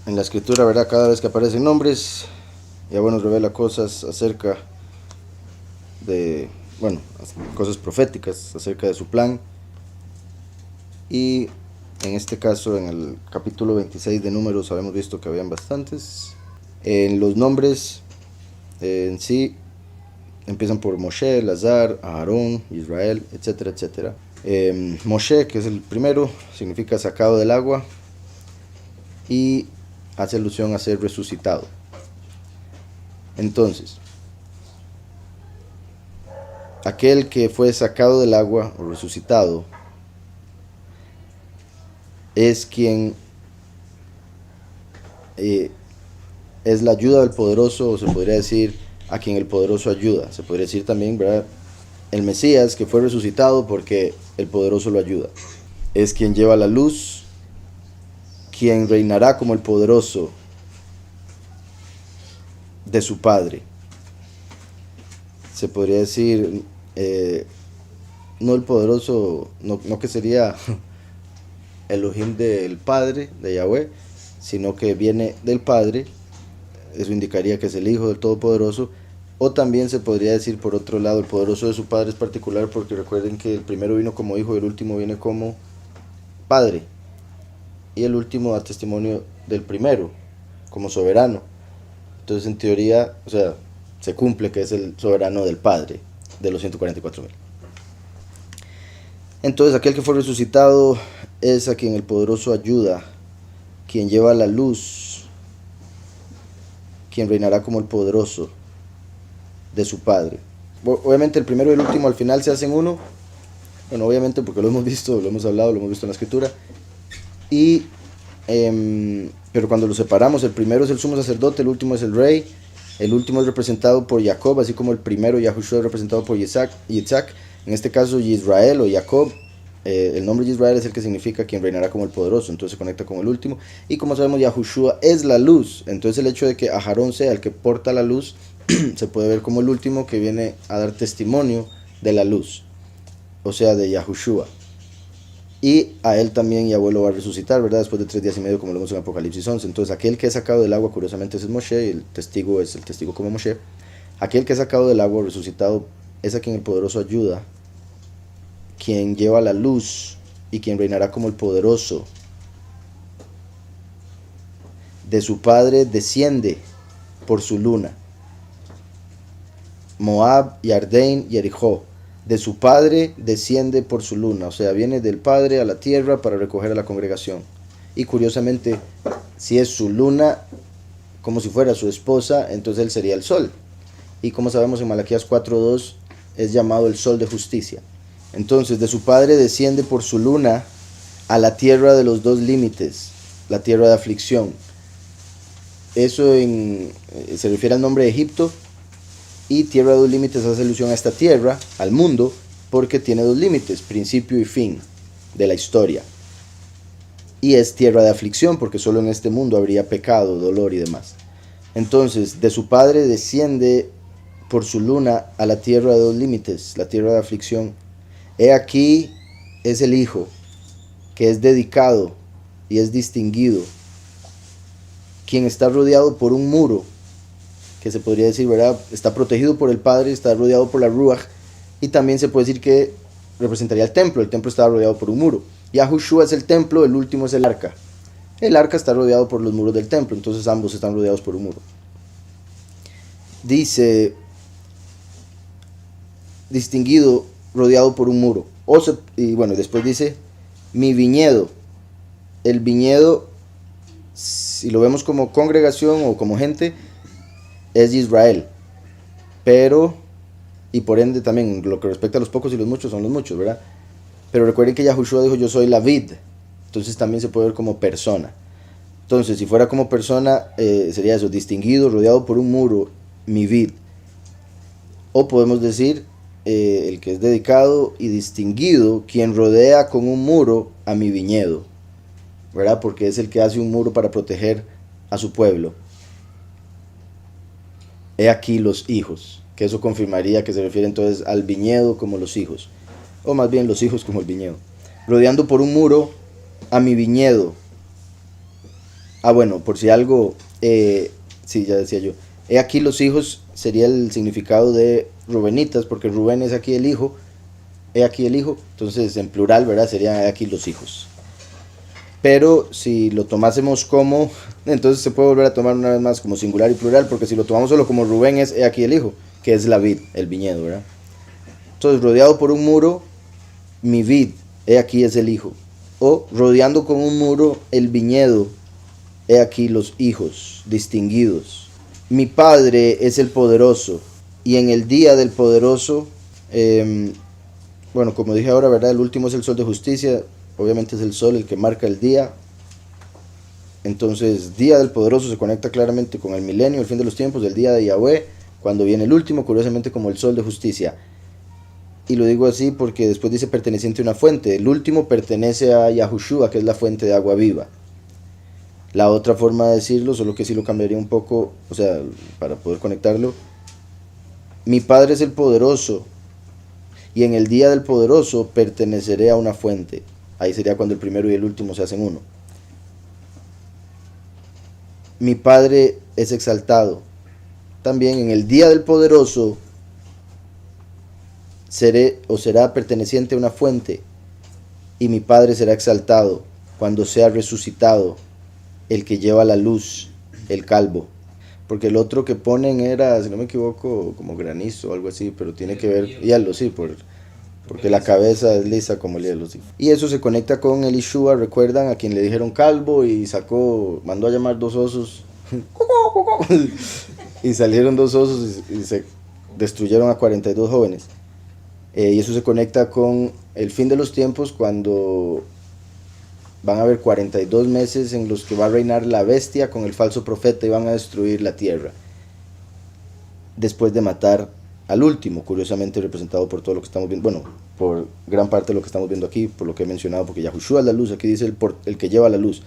en la escritura, ¿verdad? Cada vez que aparecen nombres, Yahweh nos revela cosas acerca de, bueno, cosas proféticas acerca de su plan. Y en este caso, en el capítulo 26 de Números, habíamos visto que habían bastantes. En los nombres en sí, empiezan por Moshe, Elazar, Aarón, Israel, etcétera, etcétera. Moshe, que es el primero, significa sacado del agua y hace alusión a ser resucitado. Entonces, aquel que fue sacado del agua o resucitado es quien es la ayuda del poderoso, o se podría decir a quien el poderoso ayuda. Se podría decir también, ¿verdad?, el Mesías que fue resucitado porque el poderoso lo ayuda. Es quien lleva la luz, quien reinará como el poderoso de su Padre. Se podría decir, no el poderoso, no que sería Elohim del Padre, de Yahweh, sino que viene del Padre. Eso indicaría que es el Hijo del Todopoderoso. O también se podría decir, por otro lado, el poderoso de su Padre es particular porque recuerden que el primero vino como hijo y el último viene como Padre. Y el último da testimonio del primero, como soberano. Entonces, en teoría, o sea, se cumple que es el soberano del Padre, de los 144,000. Entonces, aquel que fue resucitado es a quien el poderoso ayuda, quien lleva la luz, quien reinará como el poderoso de su Padre. Obviamente el primero y el último al final se hacen uno. Bueno, obviamente porque lo hemos visto, lo hemos hablado, lo hemos visto en la escritura. Y pero cuando lo separamos, el primero es el sumo sacerdote, el último es el rey. El último es representado por Jacob, así como el primero, Yahushua, es representado por Yitzhak. En este caso, Israel o Jacob. El nombre de Israel es el que significa quien reinará como el poderoso, entonces se conecta con el último. Y como sabemos, Yahushua es la luz, entonces el hecho de que Aarón sea el que porta la luz se puede ver como el último que viene a dar testimonio de la luz, o sea, de Yahushua. Y a él también Yahweh lo va a resucitar, ¿verdad? Después de 3 días y medio, como lo vemos en Apocalipsis 11. Entonces, aquel que es sacado del agua, curiosamente, es Moshe, y el testigo es el testigo como Moshe. Aquel que es sacado del agua, resucitado, es a quien el poderoso ayuda, quien lleva la luz y quien reinará como el poderoso de su Padre desciende por su luna. Moab, Yarden y Jericó. De su Padre desciende por su luna, o sea, viene del Padre a la tierra para recoger a la congregación. Y curiosamente, si es su luna, como si fuera su esposa, entonces él sería el sol. Y como sabemos en Malaquías 4:2, es llamado el sol de justicia. Entonces, de su Padre desciende por su luna a la tierra de los dos límites, la tierra de aflicción. Eso se refiere al nombre de Egipto. Y tierra de dos límites hace alusión a esta tierra, al mundo, porque tiene dos límites, principio y fin de la historia. Y es tierra de aflicción, porque solo en este mundo habría pecado, dolor y demás. Entonces, de su Padre desciende por su luna a la tierra de dos límites, la tierra de aflicción. He aquí es el Hijo, que es dedicado y es distinguido, quien está rodeado por un muro, que se podría decir, ¿verdad?, está protegido por el Padre, está rodeado por la Ruach, y también se puede decir que representaría el templo estaba rodeado por un muro. Yahushua es el templo, el último es el arca. El arca está rodeado por los muros del templo, entonces ambos están rodeados por un muro. Dice, distinguido, rodeado por un muro. Y bueno, después dice, mi viñedo. El viñedo, si lo vemos como congregación o como gente, es Israel, pero, y por ende también lo que respecta a los pocos y los muchos son los muchos, ¿verdad? Pero recuerden que Yahushua dijo, yo soy la vid, entonces también se puede ver como persona. Entonces, si fuera como persona, sería eso, distinguido, rodeado por un muro, mi vid. O podemos decir, el que es dedicado y distinguido, quien rodea con un muro a mi viñedo, ¿verdad? Porque es el que hace un muro para proteger a su pueblo. He aquí los hijos, que eso confirmaría que se refiere entonces al viñedo como los hijos, o más bien los hijos como el viñedo. Rodeando por un muro a mi viñedo, Bueno, por si algo, sí, ya decía yo. He aquí los hijos sería el significado de Rubenitas, porque Rubén es aquí el hijo, he aquí el hijo, entonces en plural, ¿verdad? Serían he aquí los hijos. Pero si lo tomásemos como, entonces se puede volver a tomar una vez más como singular y plural, porque si lo tomamos solo como Rubén es he aquí el hijo, que es la vid, el viñedo, ¿verdad? Entonces, rodeado por un muro, mi vid, he aquí es el hijo. O rodeando con un muro el viñedo, he aquí los hijos distinguidos. Mi padre es el poderoso, y en el día del poderoso, eh, bueno, como dije ahora, ¿verdad? El último es el sol de justicia, obviamente es el sol el que marca el día. Entonces, día del poderoso se conecta claramente con el milenio, el fin de los tiempos, el día de Yahweh, cuando viene el último, curiosamente como el sol de justicia. Y lo digo así porque después dice perteneciente a una fuente. El último pertenece a Yahushua, que es la fuente de agua viva. La otra forma de decirlo, solo que sí lo cambiaría un poco, o sea, para poder conectarlo. Mi Padre es el poderoso, y en el día del poderoso perteneceré a una fuente. Ahí sería cuando el primero y el último se hacen uno. Mi Padre es exaltado. También en el día del poderoso seré o será perteneciente a una fuente, y mi Padre será exaltado cuando sea resucitado el que lleva la luz, el calvo. Porque el otro que ponen era, si no me equivoco, como granizo o algo así, pero tiene que ver, hielo, sí, porque la cabeza es lisa como el hielo, sí. Y eso se conecta con Elishua, recuerdan, a quien le dijeron calvo y mandó a llamar dos osos. Y salieron dos osos y se destruyeron a 42 jóvenes. Y eso se conecta con el fin de los tiempos, cuando van a haber 42 meses en los que va a reinar la bestia con el falso profeta y van a destruir la tierra. Después de matar al último, curiosamente representado por todo lo que estamos viendo, bueno, por gran parte de lo que estamos viendo aquí, por lo que he mencionado, porque Yahushua es la luz, aquí dice el que lleva la luz,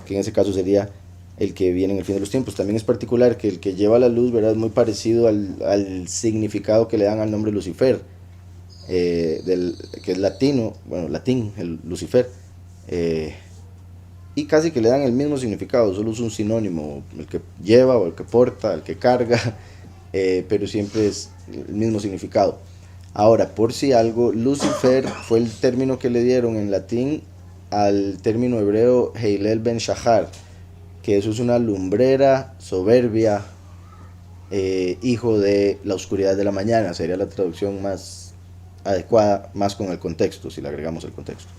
que en ese caso sería el que viene en el fin de los tiempos. También es particular que el que lleva la luz, ¿verdad? Es muy parecido al significado que le dan al nombre Lucifer, que es latino, bueno, latín, el Lucifer, y casi que le dan el mismo significado, solo es un sinónimo, el que lleva o el que porta, el que carga, pero siempre es el mismo significado. Ahora, por si algo, Lucifer fue el término que le dieron en latín al término hebreo Heilel ben Shahar, que eso es una lumbrera soberbia, hijo de la oscuridad de la mañana, sería la traducción más adecuada, más con el contexto, si le agregamos el contexto.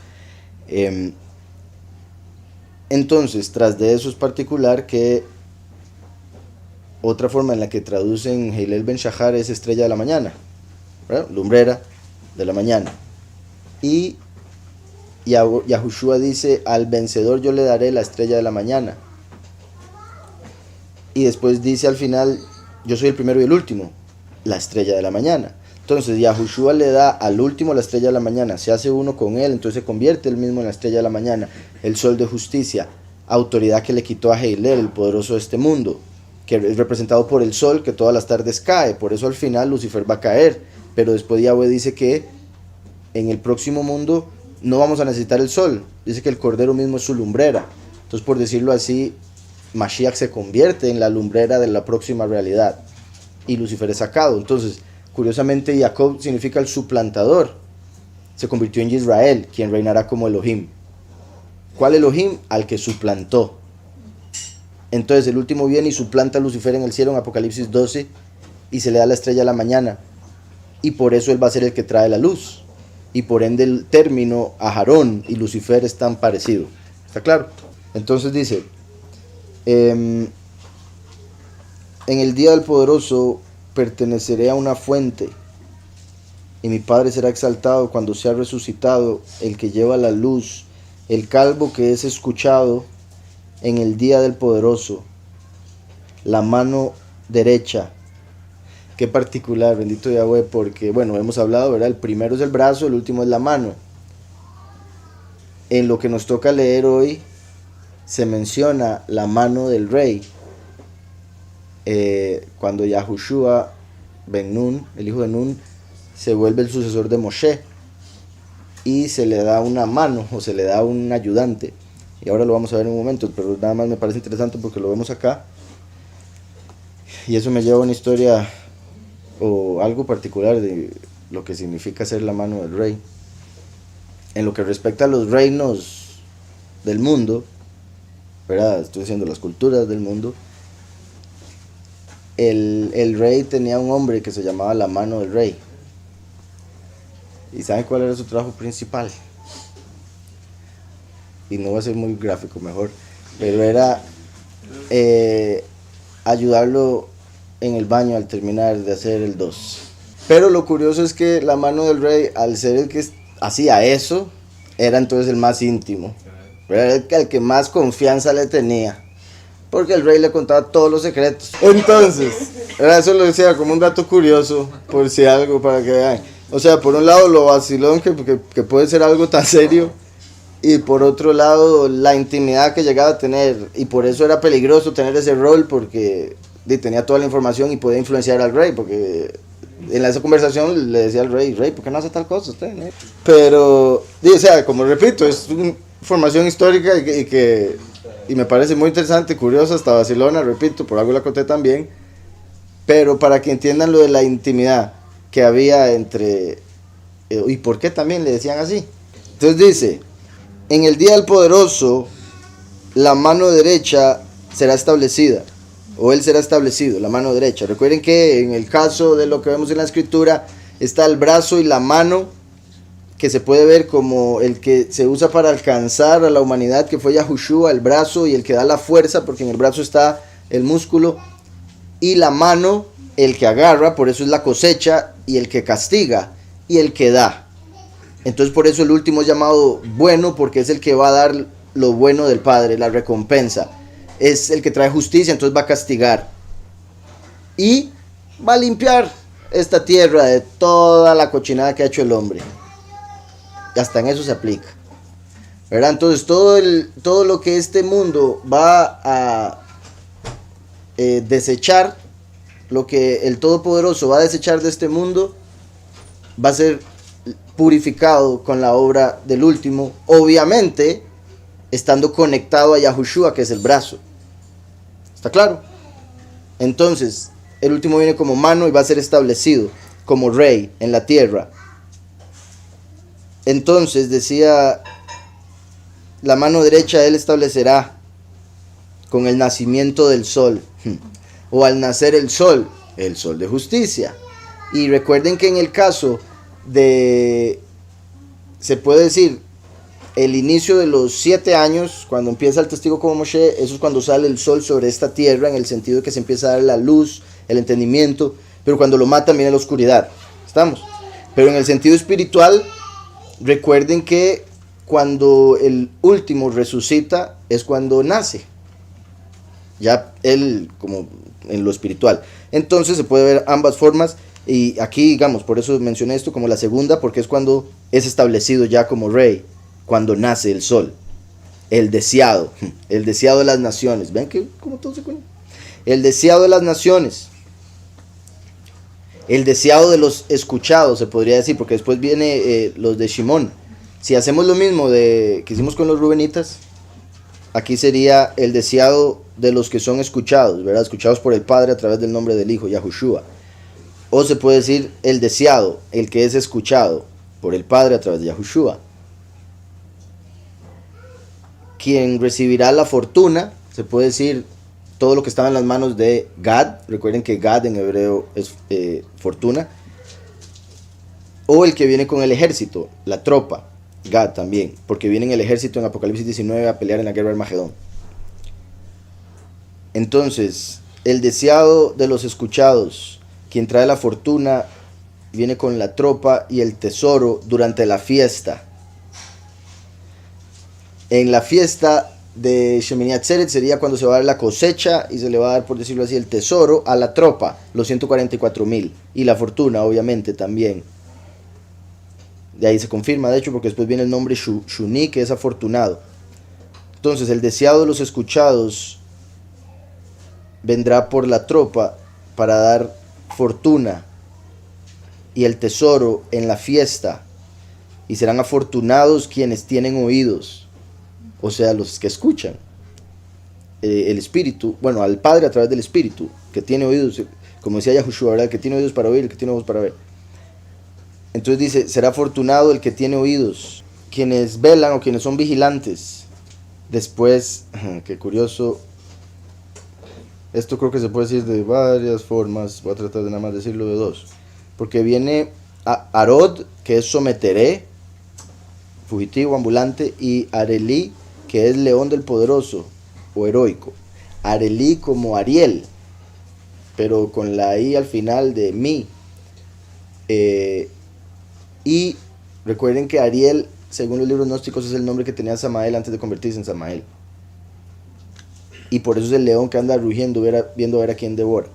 Entonces, tras de eso es particular que otra forma en la que traducen Heilel ben Shahar es estrella de la mañana, ¿verdad? Lumbrera de la mañana. Y Yahushua dice, al vencedor yo le daré la estrella de la mañana. Y después dice al final, yo soy el primero y el último, la estrella de la mañana. Entonces Yahushua le da al último la estrella de la mañana, se hace uno con él, entonces se convierte él mismo en la estrella de la mañana, el sol de justicia, autoridad que le quitó a Heilel, el poderoso de este mundo, que es representado por el sol que todas las tardes cae. Por eso al final Lucifer va a caer, pero después Yahweh dice que en el próximo mundo no vamos a necesitar el sol, dice que el cordero mismo es su lumbrera. Entonces, por decirlo así, Mashiach se convierte en la lumbrera de la próxima realidad y Lucifer es sacado. Entonces, curiosamente, Jacob significa el suplantador, se convirtió en Israel, quien reinará como Elohim. ¿Cuál Elohim? Al que suplantó. Entonces el último viene y suplanta a Lucifer en el cielo en Apocalipsis 12 y se le da la estrella a la mañana, y por eso él va a ser el que trae la luz, y por ende el término Aharón y Lucifer es tan parecido. ¿Está claro? Entonces dice, en el día del poderoso perteneceré a una fuente, y mi Padre será exaltado cuando sea resucitado el que lleva la luz, el calvo que es escuchado en el día del poderoso, la mano derecha. Qué particular, bendito Yahweh, porque bueno, hemos hablado, ¿verdad? El primero es el brazo, el último es la mano. En lo que nos toca leer hoy se menciona la mano del rey, cuando Yahushua ben Nun, el hijo de Nun, se vuelve el sucesor de Moshe y se le da una mano o se le da un ayudante. y ahora lo vamos a ver en un momento, pero nada más me parece interesante porque lo vemos acá, y eso me lleva a una historia o algo particular de lo que significa ser la mano del rey. En lo que respecta a los reinos del mundo, ¿verdad? Estoy diciendo las culturas del mundo, el rey tenía un hombre que se llamaba la mano del rey. ¿Y saben cuál era su trabajo principal? Y no va a ser muy gráfico, mejor, pero era ayudarlo en el baño al terminar de hacer el dos. Pero lo curioso es que la mano del rey, al ser el que hacía eso, era entonces el más íntimo, era el que más confianza le tenía, porque el rey le contaba todos los secretos. Entonces, eso lo decía como un dato curioso, por si algo, para que vean. O sea, por un lado lo vacilón que puede ser algo tan serio, y por otro lado la intimidad que llegaba a tener, y por eso era peligroso tener ese rol, porque tenía toda la información y podía influenciar al rey, porque en esa conversación le decía al rey, ¿por qué no hace tal cosa usted? ¿No? Pero, o sea, como repito, es una información histórica y me parece muy interesante, curiosa, hasta vacilona, repito, por algo la conté también, pero para que entiendan lo de la intimidad que había entre, y por qué también le decían así. Entonces dice, en el día del poderoso, la mano derecha será establecida, o él será establecido, la mano derecha. Recuerden que en el caso de lo que vemos en la escritura, está el brazo y la mano, que se puede ver como el que se usa para alcanzar a la humanidad, que fue Yahushua, el brazo y el que da la fuerza, porque en el brazo está el músculo, y la mano, el que agarra, por eso es la cosecha, y el que castiga, y el que da. Entonces por eso el último es llamado bueno, porque es el que va a dar lo bueno del Padre, la recompensa. Es el que trae justicia, entonces va a castigar. Y va a limpiar esta tierra de toda la cochinada que ha hecho el hombre. Y hasta en eso se aplica, ¿verdad? Entonces todo lo que este mundo va a desechar, lo que el Todopoderoso va a desechar de este mundo, va a ser purificado con la obra del último, obviamente estando conectado a Yahushua, que es el brazo. ¿Está claro? Entonces el último viene como mano y va a ser establecido como rey en la tierra. Entonces decía, la mano derecha él establecerá con el nacimiento del sol, o al nacer el sol de justicia. Y recuerden que en el caso de, se puede decir, el inicio de los 7 años, cuando empieza el testigo como Moshe, eso es cuando sale el sol sobre esta tierra, en el sentido de que se empieza a dar la luz, el entendimiento, pero cuando lo matan viene la oscuridad. ¿Estamos? Pero en el sentido espiritual, recuerden que cuando el último resucita es cuando nace, ya él como en lo espiritual. Entonces se puede ver ambas formas, y aquí digamos, por eso mencioné esto como la segunda, porque es cuando es establecido ya como rey, cuando nace el sol, el deseado de las naciones. ¿Ven que como todo se conecta? El deseado de las naciones, el deseado de los escuchados, se podría decir, porque después viene los de Shimón. Si hacemos lo mismo que hicimos con los rubenitas, aquí sería el deseado de los que son escuchados, ¿verdad? Escuchados por el Padre a través del nombre del Hijo, Yahushua. O se puede decir el deseado, el que es escuchado por el Padre a través de Yahushua. Quien recibirá la fortuna, se puede decir todo lo que estaba en las manos de Gad. Recuerden que Gad en hebreo es fortuna. O el que viene con el ejército, la tropa, Gad también, porque viene en el ejército en Apocalipsis 19 a pelear en la guerra de Armagedón. Entonces, el deseado de los escuchados, quien trae la fortuna, viene con la tropa y el tesoro durante la fiesta. En la fiesta de Shemini Atzeret sería cuando se va a dar la cosecha y se le va a dar, por decirlo así, el tesoro a la tropa, los 144,000, y la fortuna obviamente también. De ahí se confirma, de hecho, porque después viene el nombre Shuni, que es afortunado. Entonces el deseado de los escuchados vendrá por la tropa para dar fortuna y el tesoro en la fiesta, y serán afortunados quienes tienen oídos. o sea, los que escuchan. El espíritu, bueno, al Padre a través del espíritu, que tiene oídos, como decía Yahushua, ¿verdad? El que tiene oídos para oír, el que tiene ojos para ver. Entonces dice, será afortunado el que tiene oídos, quienes velan o quienes son vigilantes. Después, qué curioso, esto creo que se puede decir de varias formas, voy a tratar de nada más decirlo de dos. Porque viene a Arod, que es someteré, fugitivo, ambulante, y Arelí, que es león del poderoso o heroico. Arelí como Ariel, pero con la I al final de mi. Y recuerden que Ariel, según los libros gnósticos, es el nombre que tenía Samael antes de convertirse en Samael. Y por eso es el león que anda rugiendo, viendo a ver a quién devora.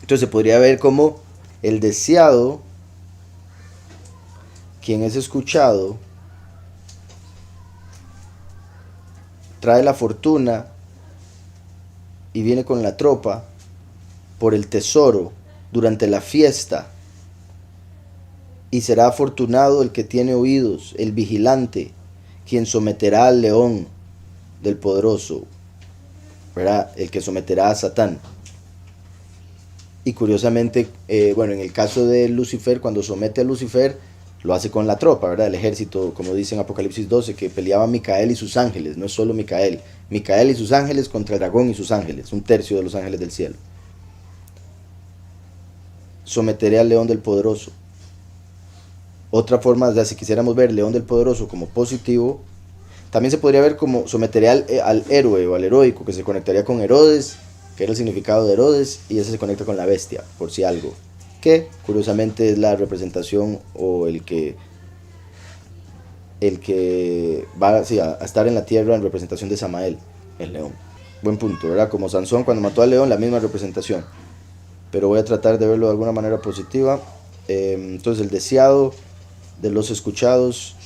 Entonces se podría ver como el deseado, quien es escuchado, trae la fortuna y viene con la tropa por el tesoro durante la fiesta. Y será afortunado el que tiene oídos, el vigilante, quien someterá al león del poderoso, ¿verdad? El que someterá a Satán. Y curiosamente, bueno, en el caso de Lucifer, cuando somete a Lucifer, lo hace con la tropa, ¿verdad? El ejército, como dice en Apocalipsis 12, que peleaba Micael y sus ángeles, no es solo Micael. Micael y sus ángeles contra el dragón y sus ángeles, un tercio de los ángeles del cielo. Someteré al león del poderoso. Otra forma, o sea, si quisiéramos ver león del poderoso como positivo, también se podría ver como someteré al héroe o al heroico, que se conectaría con Herodes, que era el significado de Herodes, y ese se conecta con la bestia, por si algo. Que curiosamente es la representación o el que va sí, a estar en la tierra en representación de Samael, el león. Buen punto, ¿verdad? Como Sansón cuando mató al león, la misma representación. Pero voy a tratar de verlo de alguna manera positiva. Entonces el deseado de los escuchados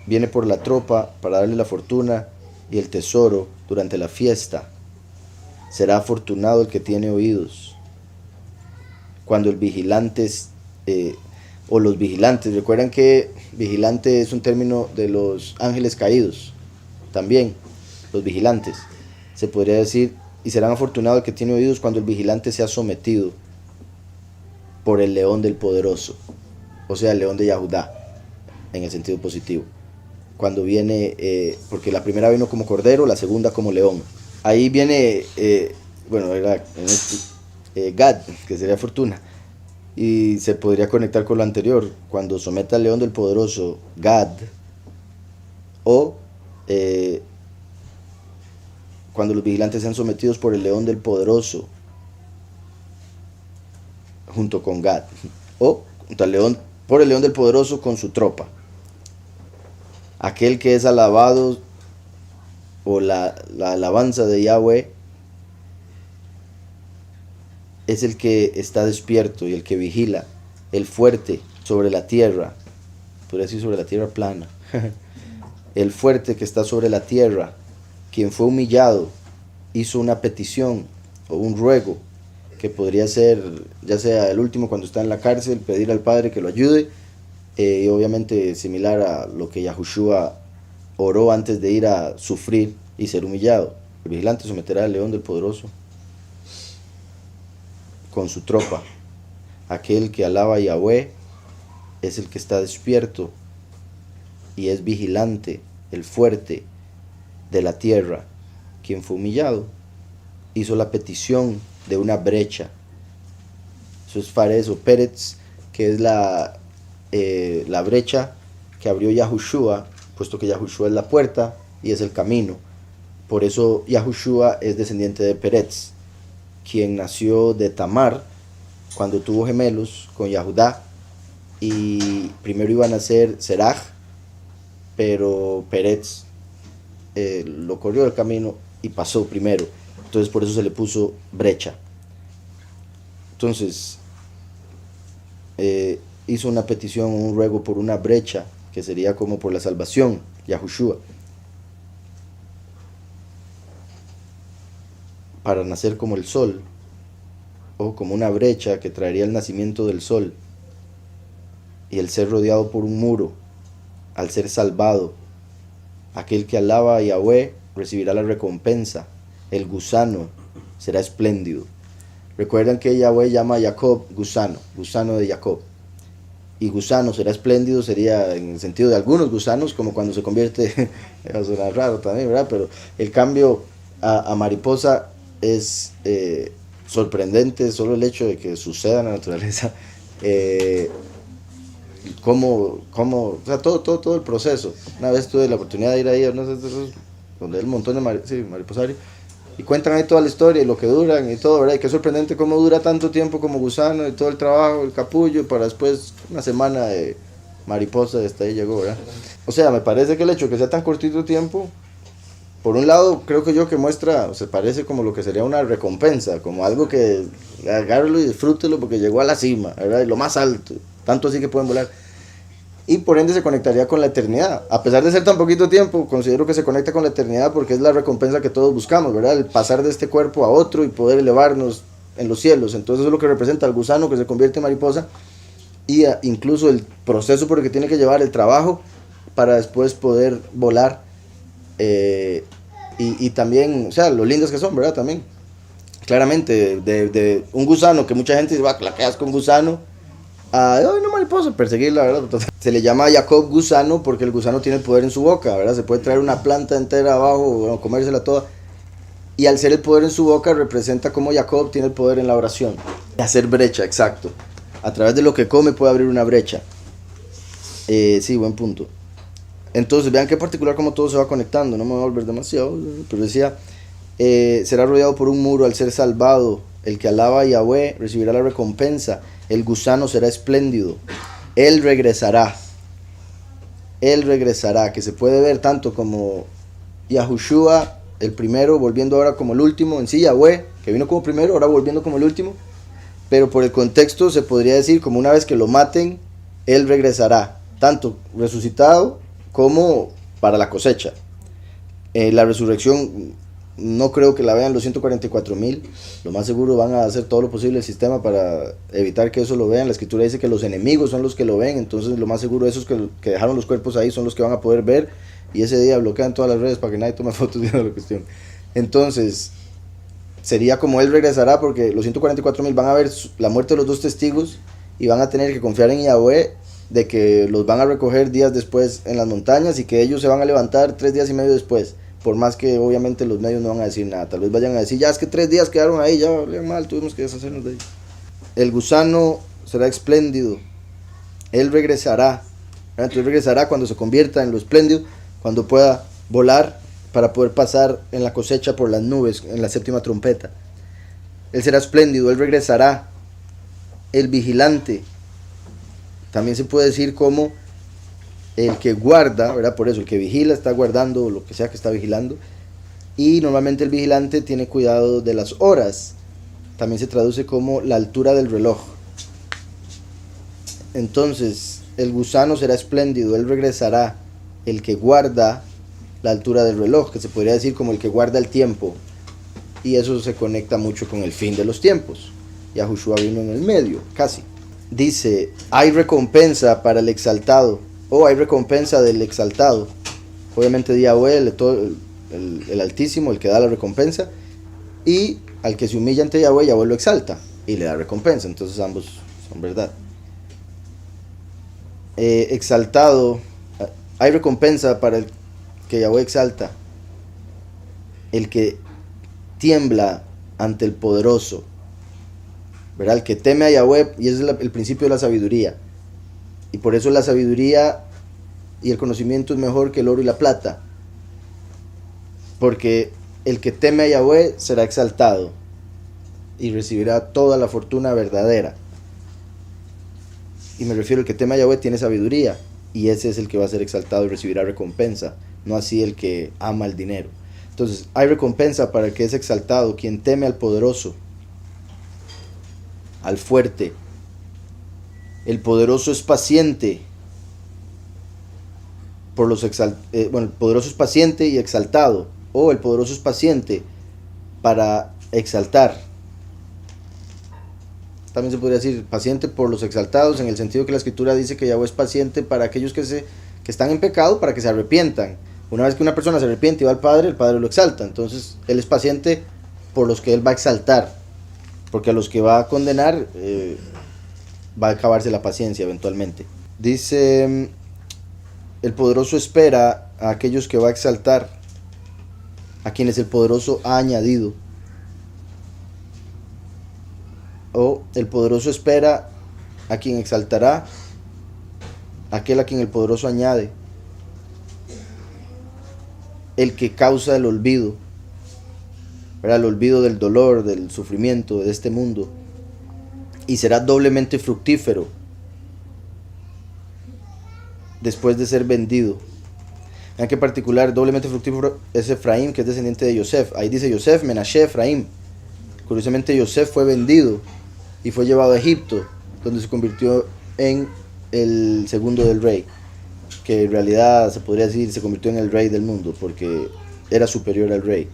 viene por la tropa para darle la fortuna y el tesoro durante la fiesta. Será afortunado el que tiene oídos. Cuando el vigilante o los vigilantes, recuerdan que vigilante es un término de los ángeles caídos, también los vigilantes, se podría decir, y serán afortunados el que tiene oídos cuando el vigilante sea sometido por el león del poderoso, o sea, el león de Yahudá, en el sentido positivo. Cuando viene, porque la primera vino como cordero, la segunda como león. Ahí viene, bueno, era Gad, que sería fortuna. Y se podría conectar con lo anterior, cuando someta al león del poderoso, Gad, o cuando los vigilantes sean sometidos por el león del poderoso, junto con Gad, o junto al león, por el león del poderoso con su tropa. Aquel que es alabado, o la alabanza de Yahweh, es el que está despierto y el que vigila, el fuerte sobre la tierra, podría decir sobre la tierra plana, el fuerte que está sobre la tierra, quien fue humillado, hizo una petición o un ruego, que podría ser ya sea el último cuando está en la cárcel, pedir al Padre que lo ayude, y obviamente similar a lo que Yahushua oró antes de ir a sufrir y ser humillado. El vigilante someterá al león del poderoso con su tropa. Aquel que alaba a Yahweh es el que está despierto y es vigilante, el fuerte de la tierra, quien fue humillado, hizo la petición de una brecha. Eso es Fares o Peretz, que es la brecha que abrió Yahushua, puesto que Yahushua es la puerta y es el camino. Por eso Yahushua es descendiente de Peretz, quien nació de Tamar cuando tuvo gemelos con Yahudá, y primero iba a nacer Seraj, pero Peretz lo corrió del camino y pasó primero, entonces por eso se le puso brecha. Entonces hizo una petición, un ruego por una brecha, que sería como por la salvación, Yahushua, para nacer como el sol, o como una brecha que traería el nacimiento del sol, y el ser rodeado por un muro, al ser salvado Aquel que alaba a Yahweh recibirá la recompensa. El gusano será espléndido. Recuerdan que Yahweh llama a Jacob gusano, gusano de Jacob. Y gusano será espléndido sería en el sentido de algunos gusanos, como cuando se convierte, va a sonar raro también, ¿verdad? Pero el cambio a mariposa es sorprendente, solo el hecho de que suceda en la naturaleza. O sea, todo el proceso. Una vez tuve la oportunidad de ir ahí a unos de esos, donde hay un montón de mariposarios, y cuentan ahí toda la historia y lo que duran y todo, ¿verdad? Y qué sorprendente cómo dura tanto tiempo como gusano y todo el trabajo, el capullo, para después una semana de mariposa y hasta ahí llegó, ¿verdad? O sea, me parece que el hecho de que sea tan cortito tiempo, por un lado, creo que yo que muestra, o se parece como lo que sería una recompensa, como algo que agárrelo y disfrútelo porque llegó a la cima, ¿verdad? Y lo más alto, tanto así que pueden volar. Y por ende se conectaría con la eternidad. A pesar de ser tan poquito tiempo, considero que se conecta con la eternidad porque es la recompensa que todos buscamos, ¿verdad? El pasar de este cuerpo a otro y poder elevarnos en los cielos. Entonces eso es lo que representa al gusano que se convierte en mariposa y incluso el proceso por el que tiene que llevar el trabajo para después poder volar. Y también, o sea, lo lindas que son, ¿verdad? También. Claramente, de un gusano que mucha gente dice, va, la quedas con gusano. Ay, no mariposa, perseguirla, ¿verdad? Se le llama a Jacob gusano porque el gusano tiene el poder en su boca, ¿verdad? Se puede traer una planta entera abajo, bueno, comérsela toda. Y al ser el poder en su boca, representa como Jacob tiene el poder en la oración. Hacer brecha, exacto. A través de lo que come puede abrir una brecha. Sí, buen punto. Entonces, vean qué particular como todo se va conectando. No me voy a volver demasiado, pero decía, será rodeado por un muro al ser salvado. El que alaba a Yahweh recibirá la recompensa. El gusano será espléndido. Él regresará. Él regresará, que se puede ver tanto como Yahushua, el primero, volviendo ahora como el último. En sí, Yahweh, que vino como primero, ahora volviendo como el último. Pero por el contexto se podría decir como una vez que lo maten, Él regresará. Tanto resucitado como para la cosecha. La resurrección no creo que la vean los 144,000. Lo más seguro van a hacer todo lo posible el sistema para evitar que eso lo vean. La escritura dice que los enemigos son los que lo ven, entonces lo más seguro esos que dejaron los cuerpos ahí son los que van a poder ver, y ese día bloquean todas las redes para que nadie tome fotos viendo la cuestión. Entonces sería como Él regresará, porque los 144,000 van a ver la muerte de los dos testigos y van a tener que confiar en Yahweh de que los van a recoger días después en las montañas y que ellos se van a levantar 3 días y medio después. Por más que obviamente los medios no van a decir nada, tal vez vayan a decir, ya es que 3 días quedaron ahí, ya valían mal, tuvimos que deshacernos de ellos. El gusano será espléndido, Él regresará, entonces regresará cuando se convierta en lo espléndido, cuando pueda volar para poder pasar en la cosecha por las nubes, en la séptima trompeta. Él será espléndido, Él regresará. El vigilante, también se puede decir como el que guarda, ¿verdad? Por eso, el que vigila está guardando lo que sea que está vigilando. Y normalmente el vigilante tiene cuidado de las horas. También se traduce como la altura del reloj. Entonces, el gusano será espléndido, Él regresará. El que guarda la altura del reloj, que se podría decir como el que guarda el tiempo. Y eso se conecta mucho con el fin de los tiempos. Yahushua vino en el medio, casi. Dice, hay recompensa para el exaltado, o hay recompensa del exaltado. Obviamente Yahweh, el Altísimo, el que da la recompensa, y al que se humilla ante Yahweh, Yahweh lo exalta y le da recompensa. Entonces ambos son verdad. Exaltado, hay recompensa para el que Yahweh exalta, el que tiembla ante el poderoso, ¿verdad? El que teme a Yahweh, y ese es el principio de la sabiduría. Y por eso la sabiduría y el conocimiento es mejor que el oro y la plata. Porque el que teme a Yahweh será exaltado y recibirá toda la fortuna verdadera. Y me refiero al que teme a Yahweh tiene sabiduría, y ese es el que va a ser exaltado y recibirá recompensa, no así el que ama el dinero. Entonces hay recompensa para el que es exaltado, quien teme al poderoso, al fuerte. El poderoso es paciente por los el poderoso es paciente y exaltado, o el poderoso es paciente para exaltar. También se podría decir paciente por los exaltados, en el sentido que la escritura dice que Yahweh es paciente para aquellos que están en pecado, para que se arrepientan. Una vez que una persona se arrepiente y va al Padre, el Padre lo exalta. Entonces Él es paciente por los que Él va a exaltar, porque a los que va a condenar va a acabarse la paciencia eventualmente. Dice, el poderoso espera a aquellos que va a exaltar, a quienes el poderoso ha añadido. O el poderoso espera a quien exaltará, aquel a quien el poderoso añade, el que causa el olvido, ¿verdad? El olvido del dolor, del sufrimiento de este mundo, y será doblemente fructífero después de ser vendido. En qué particular, doblemente fructífero es Efraín, que es descendiente de Yosef. Ahí dice Yosef, Menashe, Efraín. Curiosamente Yosef fue vendido y fue llevado a Egipto, donde se convirtió en el segundo del rey, que en realidad se podría decir se convirtió en el rey del mundo, porque era superior al rey.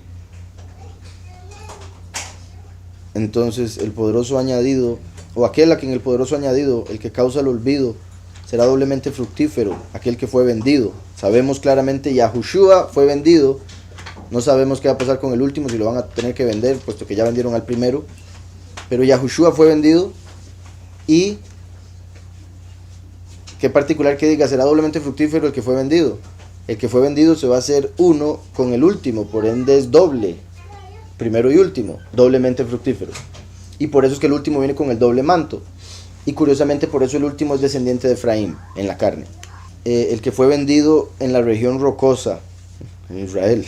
Entonces el poderoso añadido, o aquel a quien el poderoso añadido, el que causa el olvido, será doblemente fructífero, aquel que fue vendido. Sabemos claramente Yahushua fue vendido, no sabemos qué va a pasar con el último, si lo van a tener que vender, puesto que ya vendieron al primero, pero Yahushua fue vendido. Y qué particular que diga, será doblemente fructífero el que fue vendido. El que fue vendido se va a hacer uno con el último, por ende es doble, primero y último, doblemente fructífero. Y por eso es que el último viene con el doble manto. Y curiosamente por eso el último es descendiente de Efraín en la carne. El que fue vendido en la región rocosa, en Israel,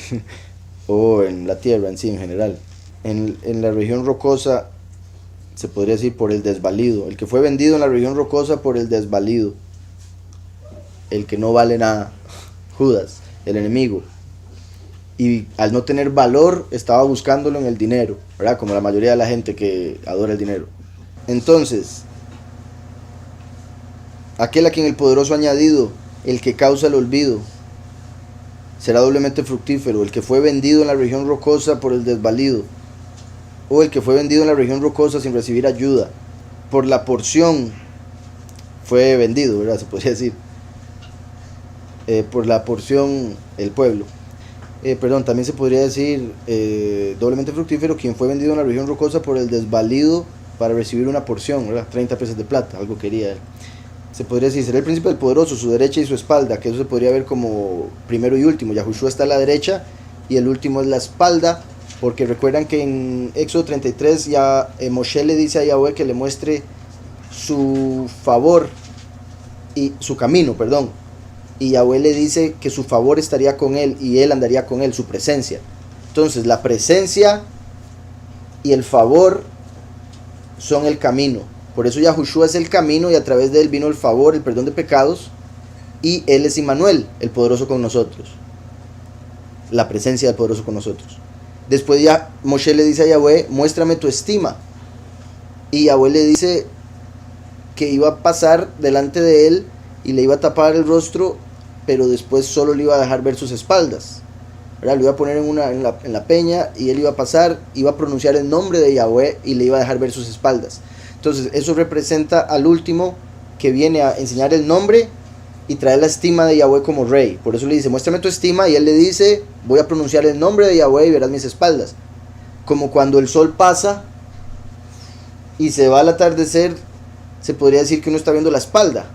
o en la tierra en sí en general, en la región rocosa, se podría decir por el desvalido. El que fue vendido en la región rocosa por el desvalido, el que no vale nada, Judas, el enemigo. Y al no tener valor estaba buscándolo en el dinero, ¿verdad? Como la mayoría de la gente que adora el dinero. Entonces, aquel a quien el poderoso añadido, el que causa el olvido, será doblemente fructífero. El que fue vendido en la región rocosa por el desvalido, o el que fue vendido en la región rocosa sin recibir ayuda, por la porción fue vendido, ¿verdad? Se podría decir. Por la porción, el pueblo. También se podría decir doblemente fructífero quien fue vendido en la región rocosa por el desvalido para recibir una porción, ¿verdad? 30 pesos de plata, algo quería él. Se podría decir, será el príncipe del poderoso, su derecha y su espalda, que eso se podría ver como primero y último. Yahushua está a la derecha y el último es la espalda, porque recuerdan que en Éxodo 33 ya Moshe le dice a Yahweh que le muestre su favor y su camino, y Yahweh le dice que su favor estaría con él y él andaría con él, su presencia. Entonces la presencia y el favor son el camino. Por eso Yahushua es el camino y a través de él vino el favor, el perdón de pecados, y él es Immanuel, el poderoso con nosotros, la presencia del poderoso con nosotros. Después ya Moshe le dice a Yahweh, muéstrame tu estima, y Yahweh le dice que iba a pasar delante de él y le iba a tapar el rostro, pero después solo le iba a dejar ver sus espaldas, ¿verdad? Lo iba a poner en la peña y él iba a pasar, iba a pronunciar el nombre de Yahweh y le iba a dejar ver sus espaldas. Entonces eso representa al último que viene a enseñar el nombre y traer la estima de Yahweh como rey. Por eso le dice, muéstrame tu estima, y él le dice, voy a pronunciar el nombre de Yahweh y verás mis espaldas. Como cuando el sol pasa y se va al atardecer, se podría decir que uno está viendo la espalda.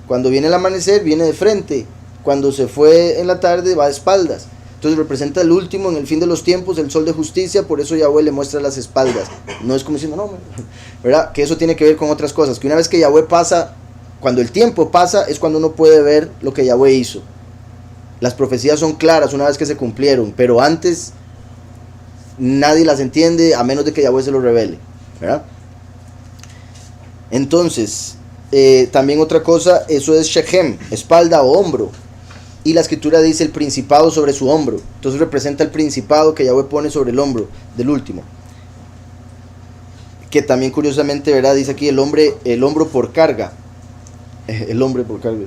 Cuando viene el amanecer, viene de frente. Cuando se fue en la tarde, va de espaldas. Entonces representa el último en el fin de los tiempos, el sol de justicia. Por eso Yahweh le muestra las espaldas. No es como diciendo, no, ¿verdad? Que eso tiene que ver con otras cosas. Que una vez que Yahweh pasa, cuando el tiempo pasa, es cuando uno puede ver lo que Yahweh hizo. Las profecías son claras una vez que se cumplieron, pero antes nadie las entiende a menos de que Yahweh se lo revele, ¿verdad? Entonces, también otra cosa, eso es Shechem, espalda o hombro. Y la escritura dice el principado sobre su hombro. Entonces representa el principado que Yahweh pone sobre el hombro del último. Que también curiosamente, ¿verdad? Dice aquí el hombro por carga. El hombro por carga.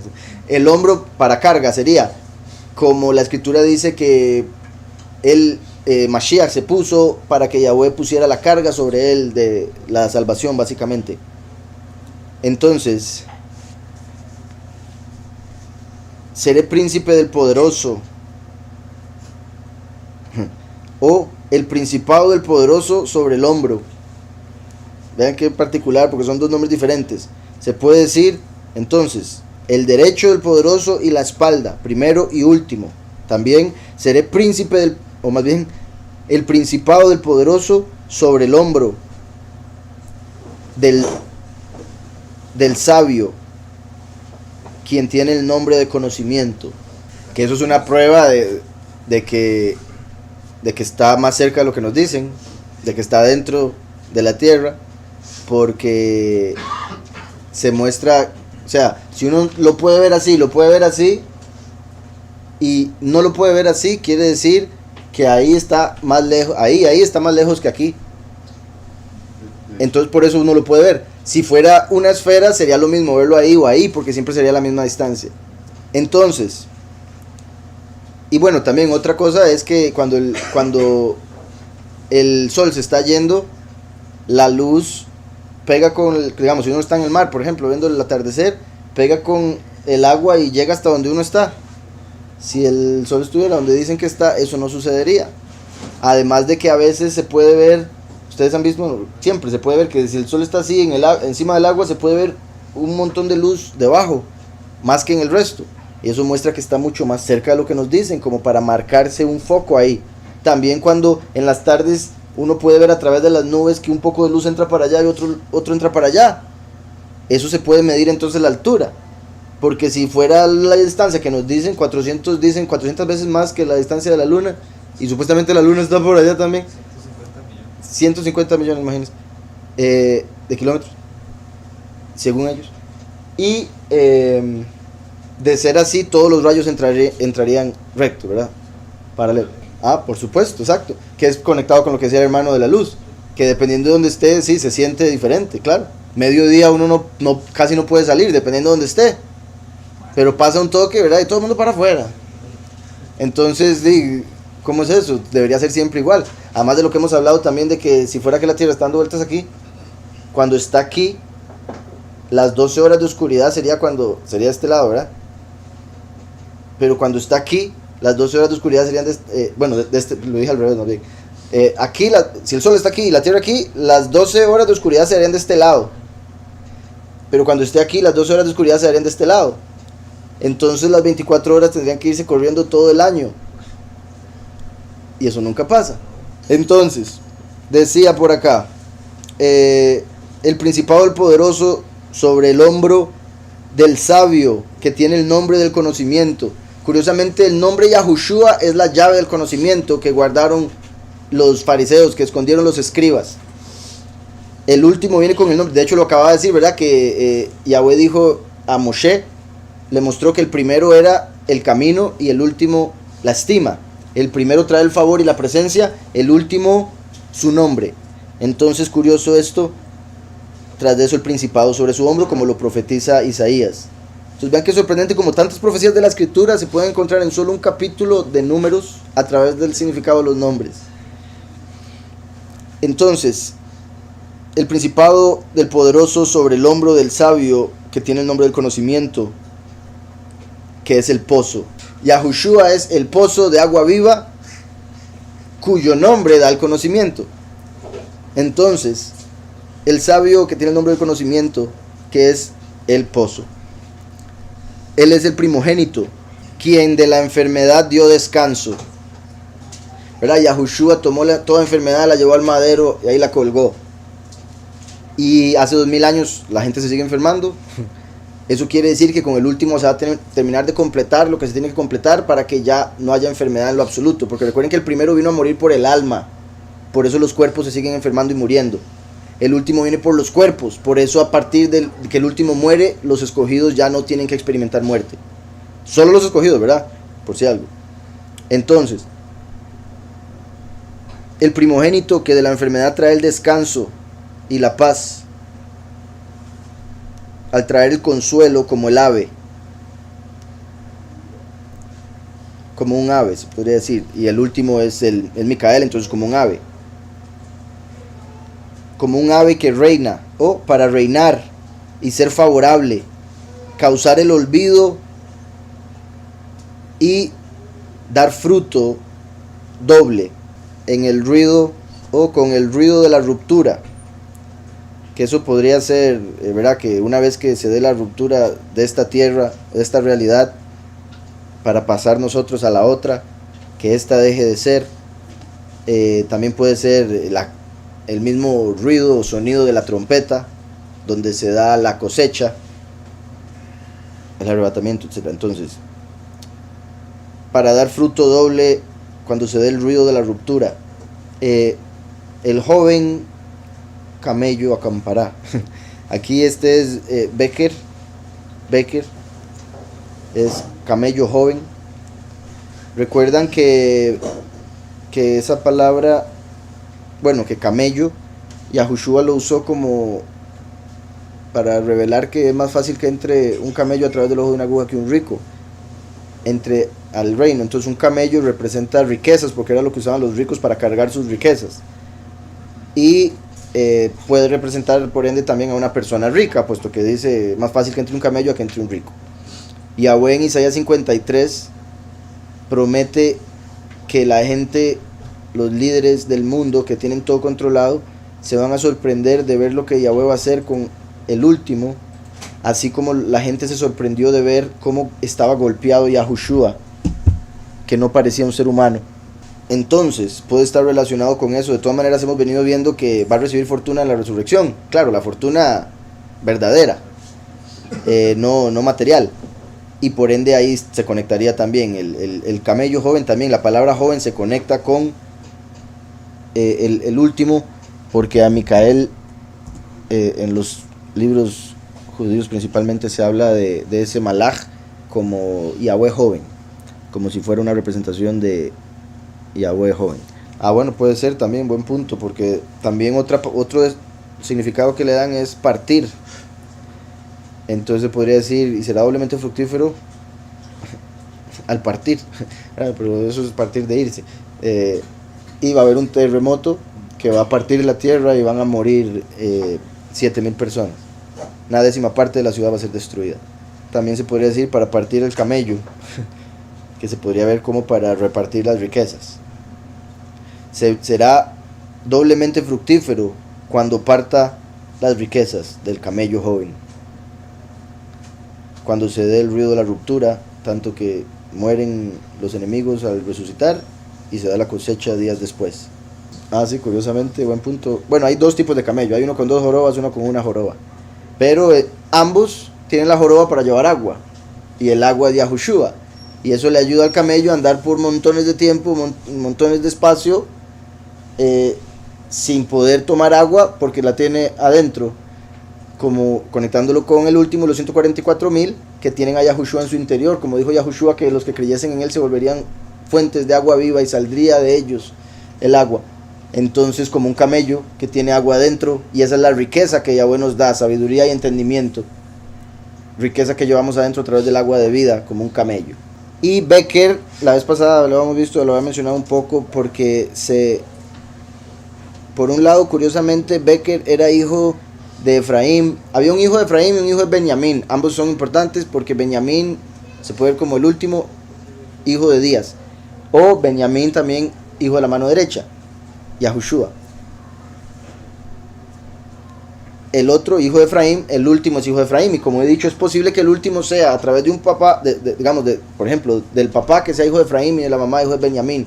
El hombro para carga sería, como la escritura dice que Mashiach se puso para que Yahweh pusiera la carga sobre él de la salvación, básicamente. Entonces, seré príncipe del poderoso, o el principado del poderoso sobre el hombro. Vean qué particular, porque son dos nombres diferentes. Se puede decir entonces el derecho del poderoso y la espalda, primero y último. También seré príncipe del, o más bien el principado del poderoso sobre el hombro del sabio, quien tiene el nombre de conocimiento. Que eso es una prueba de que está más cerca de lo que nos dicen, de que está dentro de la tierra, porque se muestra, o sea, si uno lo puede ver así, y no lo puede ver así, quiere decir que ahí está más lejos, ahí está más lejos que aquí. Entonces por eso uno lo puede ver. Si fuera una esfera sería lo mismo verlo ahí o ahí, porque siempre sería la misma distancia. Entonces, y bueno, también otra cosa es que cuando el sol se está yendo, la luz pega con, digamos, si uno está en el mar, por ejemplo, viendo el atardecer, pega con el agua y llega hasta donde uno está. Si el sol estuviera donde dicen que está, eso no sucedería. Además de que a veces se puede ver, ustedes han visto, siempre se puede ver que si el sol está así encima del agua, se puede ver un montón de luz debajo, más que en el resto. Y eso muestra que está mucho más cerca de lo que nos dicen, como para marcarse un foco ahí. También cuando en las tardes uno puede ver a través de las nubes que un poco de luz entra para allá y otro entra para allá. Eso se puede medir entonces la altura. Porque si fuera la distancia que nos dicen 400 veces más que la distancia de la luna, y supuestamente la luna está por allá también. 150 millones, imagínense, de kilómetros, según ellos. Y de ser así, todos los rayos entrarían recto, ¿verdad? Paralelo. Ah, por supuesto, exacto. Que es conectado con lo que decía el hermano de la luz. Que dependiendo de donde esté, sí, se siente diferente, claro. Mediodía uno casi no puede salir, dependiendo de donde esté. Pero pasa un toque, ¿verdad? Y todo el mundo para afuera. Entonces, ¿cómo es eso? Debería ser siempre igual. Además de lo que hemos hablado también de que si fuera que la Tierra está dando vueltas aquí, cuando está aquí, las 12 horas de oscuridad sería este lado, ¿verdad? Pero cuando está aquí, las 12 horas de oscuridad serían lo dije al revés, no bien. Aquí, si el sol está aquí y la Tierra aquí, las 12 horas de oscuridad serían de este lado. Pero cuando esté aquí, las 12 horas de oscuridad serían de este lado. Entonces las 24 horas tendrían que irse corriendo todo el año. Y eso nunca pasa. Entonces, decía por acá, el principado del poderoso sobre el hombro del sabio, que tiene el nombre del conocimiento. Curiosamente, el nombre Yahushua es la llave del conocimiento que guardaron los fariseos, que escondieron los escribas. El último viene con el nombre, de hecho lo acababa de decir, ¿verdad? Que Yahweh dijo a Moshe, le mostró que el primero era el camino y el último la estima. El primero trae el favor y la presencia, el último su nombre. Entonces, curioso esto, tras de eso el principado sobre su hombro, como lo profetiza Isaías. Entonces vean que sorprendente como tantas profecías de la escritura se pueden encontrar en solo un capítulo de Números a través del significado de los nombres. Entonces, el principado del poderoso sobre el hombro del sabio, que tiene el nombre del conocimiento, que es el pozo. Yahushua es el pozo de agua viva, cuyo nombre da el conocimiento. Entonces, el sabio que tiene el nombre del conocimiento, que es el pozo. Él es el primogénito, quien de la enfermedad dio descanso. ¿Verdad? Yahushua tomó toda enfermedad, la llevó al madero y ahí la colgó. Y hace 2000 años la gente se sigue enfermando. Eso quiere decir que con el último se va a terminar de completar lo que se tiene que completar para que ya no haya enfermedad en lo absoluto. Porque recuerden que el primero vino a morir por el alma. Por eso los cuerpos se siguen enfermando y muriendo. El último viene por los cuerpos. Por eso a partir de que el último muere, los escogidos ya no tienen que experimentar muerte. Solo los escogidos, ¿verdad? Por si algo. Entonces, el primogénito que de la enfermedad trae el descanso y la paz, al traer el consuelo como el ave, como un ave se podría decir, y el último es el Micael, entonces como un ave que reina, o para reinar y ser favorable, causar el olvido y dar fruto doble. en el ruido o con el ruido de la ruptura, que eso podría ser, ¿verdad? Que una vez que se dé la ruptura de esta tierra, de esta realidad, para pasar nosotros a la otra, que esta deje de ser. También puede ser el mismo ruido o sonido de la trompeta, donde se da la cosecha, el arrebatamiento, etc. Entonces, para dar fruto doble cuando se dé el ruido de la ruptura, el joven camello acampará. Aquí este es Becker es camello joven. Recuerdan que esa palabra, bueno, que camello, Yahushua lo usó como para revelar que es más fácil que entre un camello a través del ojo de una aguja que un rico entre al reino. Entonces un camello representa riquezas, porque era lo que usaban los ricos para cargar sus riquezas, y puede representar por ende también a una persona rica, puesto que dice más fácil que entre un camello a que entre un rico. Yahweh en Isaías 53 promete que la gente, los líderes del mundo que tienen todo controlado, se van a sorprender de ver lo que Yahweh va a hacer con el último, así como la gente se sorprendió de ver cómo estaba golpeado Yahushua, que no parecía un ser humano. Entonces puede estar relacionado con eso. De todas maneras hemos venido viendo que va a recibir fortuna en la resurrección, claro, la fortuna verdadera, no material, y por ende ahí se conectaría también el camello joven. También la palabra joven se conecta con el último, porque a Micael en los libros judíos principalmente se habla de ese malaj como Yahweh joven, como si fuera una representación de Yahweh joven. Bueno, puede ser también buen punto, porque también otro significado que le dan es partir. Entonces se podría decir, y será doblemente fructífero al partir, pero eso es partir de irse. Y va a haber un terremoto que va a partir la tierra y van a morir 7,000 personas. Una décima parte de la ciudad va a ser destruida. También se podría decir para partir el camello, que se podría ver como para repartir las riquezas. Será doblemente fructífero cuando parta las riquezas del camello joven, cuando se dé el ruido de la ruptura, tanto que mueren los enemigos al resucitar y se da la cosecha días después. Sí, curiosamente, buen punto. Bueno, hay dos tipos de camello, hay uno con 2 jorobas, uno con una joroba, pero ambos tienen la joroba para llevar agua, y el agua de Yahushua, y eso le ayuda al camello a andar por montones de tiempo, montones de espacio, sin poder tomar agua porque la tiene adentro, como conectándolo con el último, los 144,000 que tienen a Yahushua en su interior, como dijo Yahushua, que los que creyesen en él se volverían fuentes de agua viva y saldría de ellos el agua. Entonces, como un camello que tiene agua adentro, y esa es la riqueza que Yahweh nos da, sabiduría y entendimiento, riqueza que llevamos adentro a través del agua de vida, como un camello. Y Becker, la vez pasada lo habíamos visto, lo había mencionado un poco, porque por un lado, curiosamente, Becker era hijo de Efraín. Había un hijo de Efraín y un hijo de Benjamín. Ambos son importantes porque Benjamín se puede ver como el último hijo de Días, o Benjamín también hijo de la mano derecha, Yahushua. El otro hijo de Efraín, el último es hijo de Efraín, y como he dicho, es posible que el último sea a través de un papá, por ejemplo, del papá que sea hijo de Efraín y de la mamá hijo de Benjamín,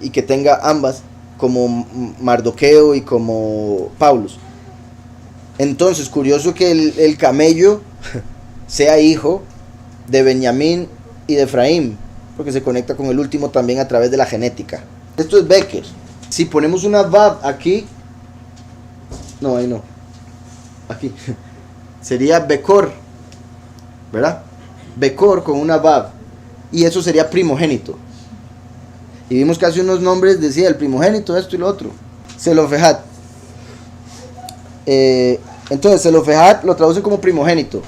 y que tenga ambas, como Mardoqueo y como Paulus. Entonces, curioso que el camello sea hijo de Benjamín y de Efraín, porque se conecta con el último también a través de la genética. Esto es Becker. Si ponemos una Vav aquí, no, ahí no, aquí, sería Becor, ¿verdad? Becor con una Vav, y eso sería primogénito. Y vimos que hace unos nombres decía el primogénito, esto y lo otro. Zelofejat. Entonces Zelofejat lo traduce como primogénito.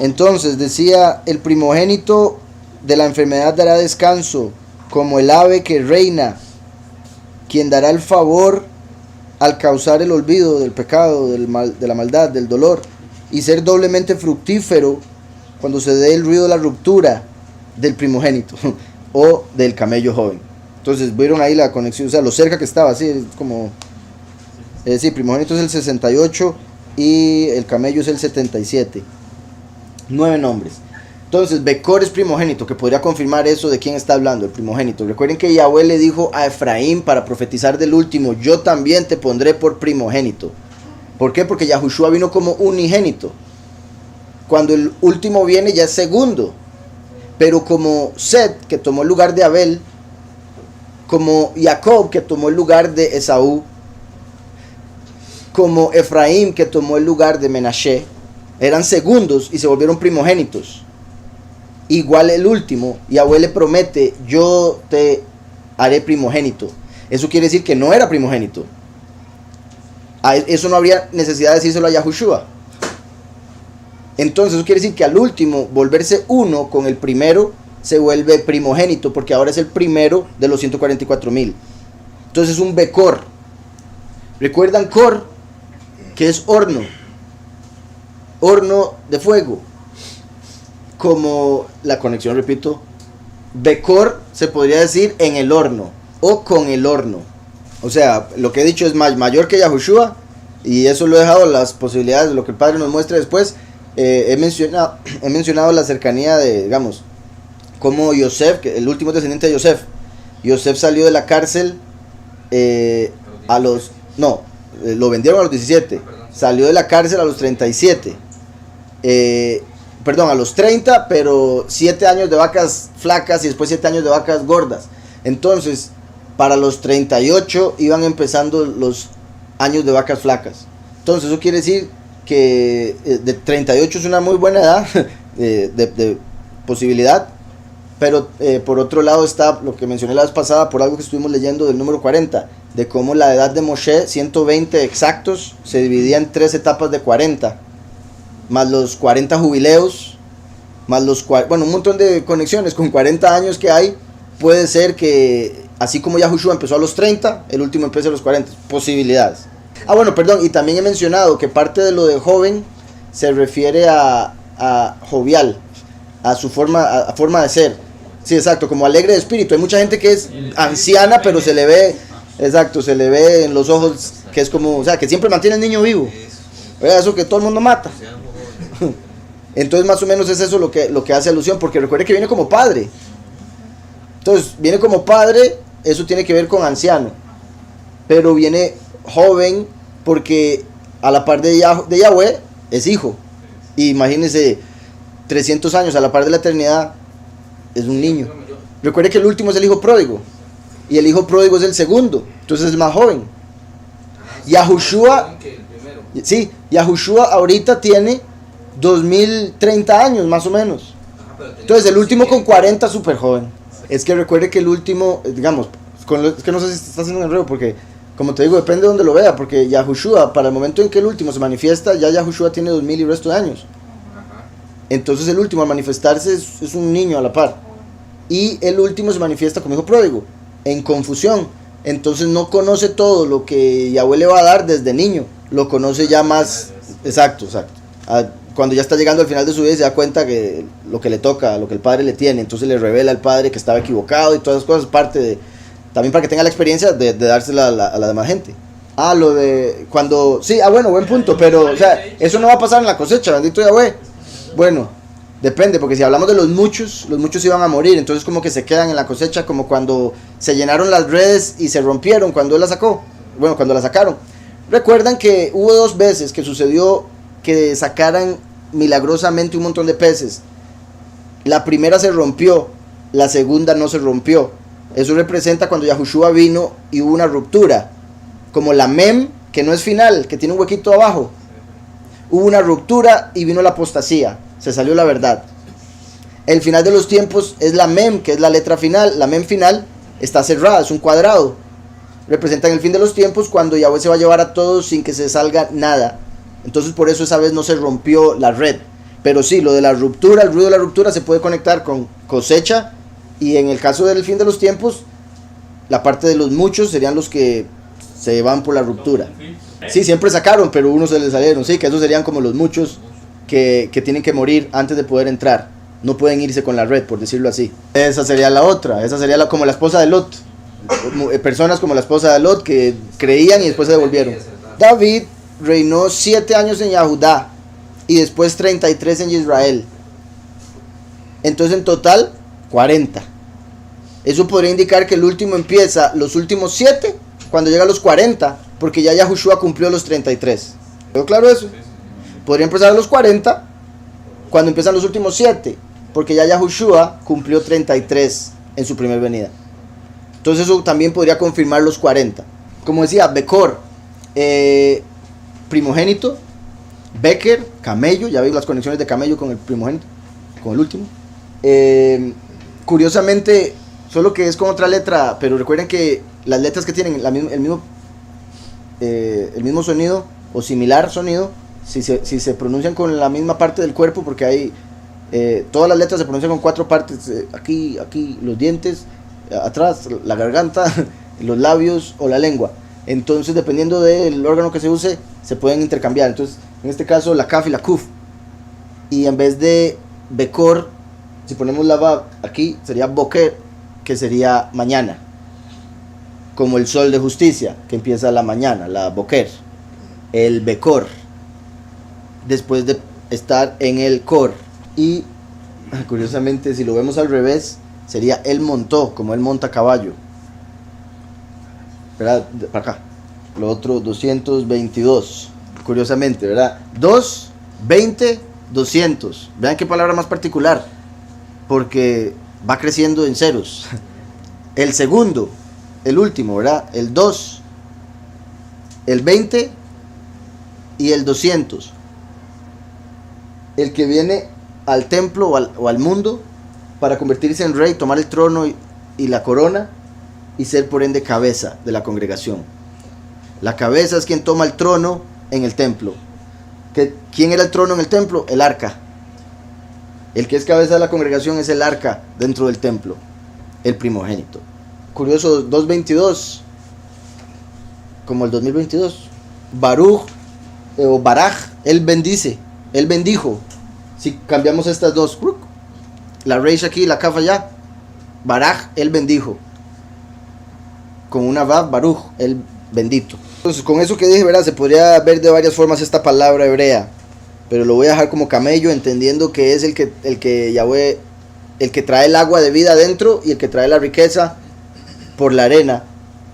Entonces decía, el primogénito de la enfermedad dará descanso, como el ave que reina, quien dará el favor al causar el olvido del pecado, de la maldad, del dolor, y ser doblemente fructífero cuando se dé el ruido de la ruptura del primogénito o del camello joven. Entonces vieron ahí la conexión, o sea, lo cerca que estaba, así es como... sí, primogénito es el 68 y el camello es el 77. 9 nombres. Entonces, Becor es primogénito, que podría confirmar eso de quién está hablando, el primogénito. Recuerden que Yahweh le dijo a Efraín para profetizar del último, yo también te pondré por primogénito. ¿Por qué? Porque Yahushua vino como unigénito. Cuando el último viene ya es segundo. Pero como Set, que tomó el lugar de Abel, como Jacob, que tomó el lugar de Esaú, como Efraín, que tomó el lugar de Menashe, eran segundos y se volvieron primogénitos. Igual el último, Yahweh le promete, yo te haré primogénito. Eso quiere decir que no era primogénito. Eso no habría necesidad de decírselo a Yahushua. Entonces eso quiere decir que al último, volverse uno con el primero, se vuelve primogénito, porque ahora es el primero de los 144,000. Entonces es un Becor. ¿Recuerdan Cor? Que es horno. Horno de fuego. Como la conexión, repito, Becor se podría decir en el horno o con el horno. O sea, lo que he dicho es mayor que Yahushua, y eso lo he dejado a las posibilidades de lo que el Padre nos muestre después. He mencionado la cercanía de, digamos, como Yosef, que el último descendiente de Yosef. Yosef salió de la cárcel lo vendieron a los 17. Salió de la cárcel a los 37. A los 30, pero 7 años de vacas flacas y después 7 años de vacas gordas. Entonces, para los 38 iban empezando los años de vacas flacas. Entonces, eso quiere decir que de 38 es una muy buena edad de posibilidad. Pero por otro lado está lo que mencioné la vez pasada, por algo que estuvimos leyendo del número 40, de cómo la edad de Moshe, 120 exactos, se dividía en 3 etapas de 40. Más los 40 jubileos, más un montón de conexiones con 40 años que hay. Puede ser que, así como Yahushua empezó a los 30, el último empiece a los 40, posibilidades. Y también he mencionado que parte de lo de joven se refiere a jovial, a su forma de ser. Sí, exacto, como alegre de espíritu. Hay mucha gente que es anciana, pero se le ve en los ojos que es como, o sea, que siempre mantiene el niño vivo. Eso que todo el mundo mata. Entonces más o menos es eso lo que hace alusión, porque recuerde que viene como padre. Entonces viene como padre, eso tiene que ver con anciano, pero viene joven porque a la par de Yahweh es hijo. Y imagínense, 300 años a la par de la eternidad es un niño. Recuerde que el último es el hijo pródigo, y el hijo pródigo es el segundo, entonces es más joven. Yahushua ahorita tiene 2030 años más o menos. Entonces el último con 40 súper joven. Es que recuerde que el último, digamos, es que no sé si está haciendo un enredo, porque como te digo, depende de donde lo vea, porque Yahushua, para el momento en que el último se manifiesta, ya Yahushua tiene 2000 y resto de años. Entonces el último al manifestarse es un niño a la par, y el último se manifiesta como hijo pródigo, en confusión. Entonces no conoce todo lo que Yahweh le va a dar desde niño, lo conoce ya más, exacto. Cuando ya está llegando al final de su vida se da cuenta que lo que le toca, lo que el Padre le tiene, entonces le revela al Padre que estaba equivocado, y todas esas cosas, parte de, también para que tenga la experiencia de dársela a la demás gente. Lo de cuando, sí, buen punto, pero o sea, eso no va a pasar en la cosecha, bendito Yahweh. Bueno, depende, porque si hablamos de los muchos iban a morir, entonces como que se quedan en la cosecha, como cuando se llenaron las redes y se rompieron cuando él las sacó, cuando las sacaron. Recuerdan que hubo 2 veces que sucedió que sacaran milagrosamente un montón de peces. La primera se rompió, la segunda no se rompió. Eso representa cuando Yahushua vino y hubo una ruptura, como la mem, que no es final, que tiene un huequito abajo. Hubo una ruptura y vino la apostasía, se salió la verdad. El final de los tiempos es la mem, que es la letra final. La mem final está cerrada, es un cuadrado. Representan el fin de los tiempos, cuando Yahweh se va a llevar a todos sin que se salga nada. Entonces por eso esa vez no se rompió la red. Pero sí, lo de la ruptura, el ruido de la ruptura se puede conectar con cosecha, y en el caso del fin de los tiempos, la parte de los muchos serían los que se van por la ruptura. Sí, siempre sacaron, pero unos se les salieron. Sí, que esos serían como los muchos que tienen que morir antes de poder entrar. No pueden irse con la red, por decirlo así. Esa sería la otra, esa sería como la esposa de Lot. Personas como la esposa de Lot que creían y después se devolvieron. David reinó 7 años en Yahudá y después 33 en Israel. Entonces en total 40. Eso podría indicar que el último empieza los últimos 7 cuando llega a los 40, porque ya Yahushua cumplió los 33. ¿Quedó claro eso? Podría empezar a los 40 cuando empiezan los últimos 7, porque ya Yahushua cumplió 33 en su primer venida. Entonces eso también podría confirmar los 40. Como decía, Bekor, primogénito, Beker, camello, ya veis las conexiones de camello con el primogénito, con el último. Curiosamente, solo que es con otra letra, pero recuerden que las letras que tienen el mismo sonido o similar sonido, si se pronuncian con la misma parte del cuerpo, porque hay todas las letras se pronuncian con 4 partes, aquí los dientes, atrás la garganta, los labios o la lengua. Entonces, dependiendo del órgano que se use, se pueden intercambiar. Entonces, en este caso, la kaf y la kuf. Y en vez de bekor, si ponemos la vav aquí, sería boker, que sería mañana. Como el sol de justicia, que empieza la mañana, la boker. El bekor, después de estar en el kor. Y, curiosamente, si lo vemos al revés, sería él montó, como él monta caballo. ¿Verdad? Para acá. Lo otro, 222. Curiosamente, ¿verdad? 2, 20, 200. Vean qué palabra más particular. Porque va creciendo en ceros. El segundo, el último, ¿verdad? El 2, el 20 y el 200. El que viene al templo o al mundo para convertirse en rey, tomar el trono y la corona y ser por ende cabeza de la congregación. La cabeza es quien toma el trono en el templo. ¿Quién era el trono en el templo? El arca. El que es cabeza de la congregación es el arca dentro del templo, el primogénito. Curioso, 222, como el 2022. Baruch o Baraj, él bendice, él bendijo. Si cambiamos estas dos, la reish aquí y la kaf allá, Baraj, él bendijo. Con una vav, Baruch, el bendito. Entonces, con eso que dije, ¿verdad? Se podría ver de varias formas esta palabra hebrea, pero lo voy a dejar como camello, entendiendo que es el que Yahweh, el que trae el agua de vida adentro y el que trae la riqueza por la arena,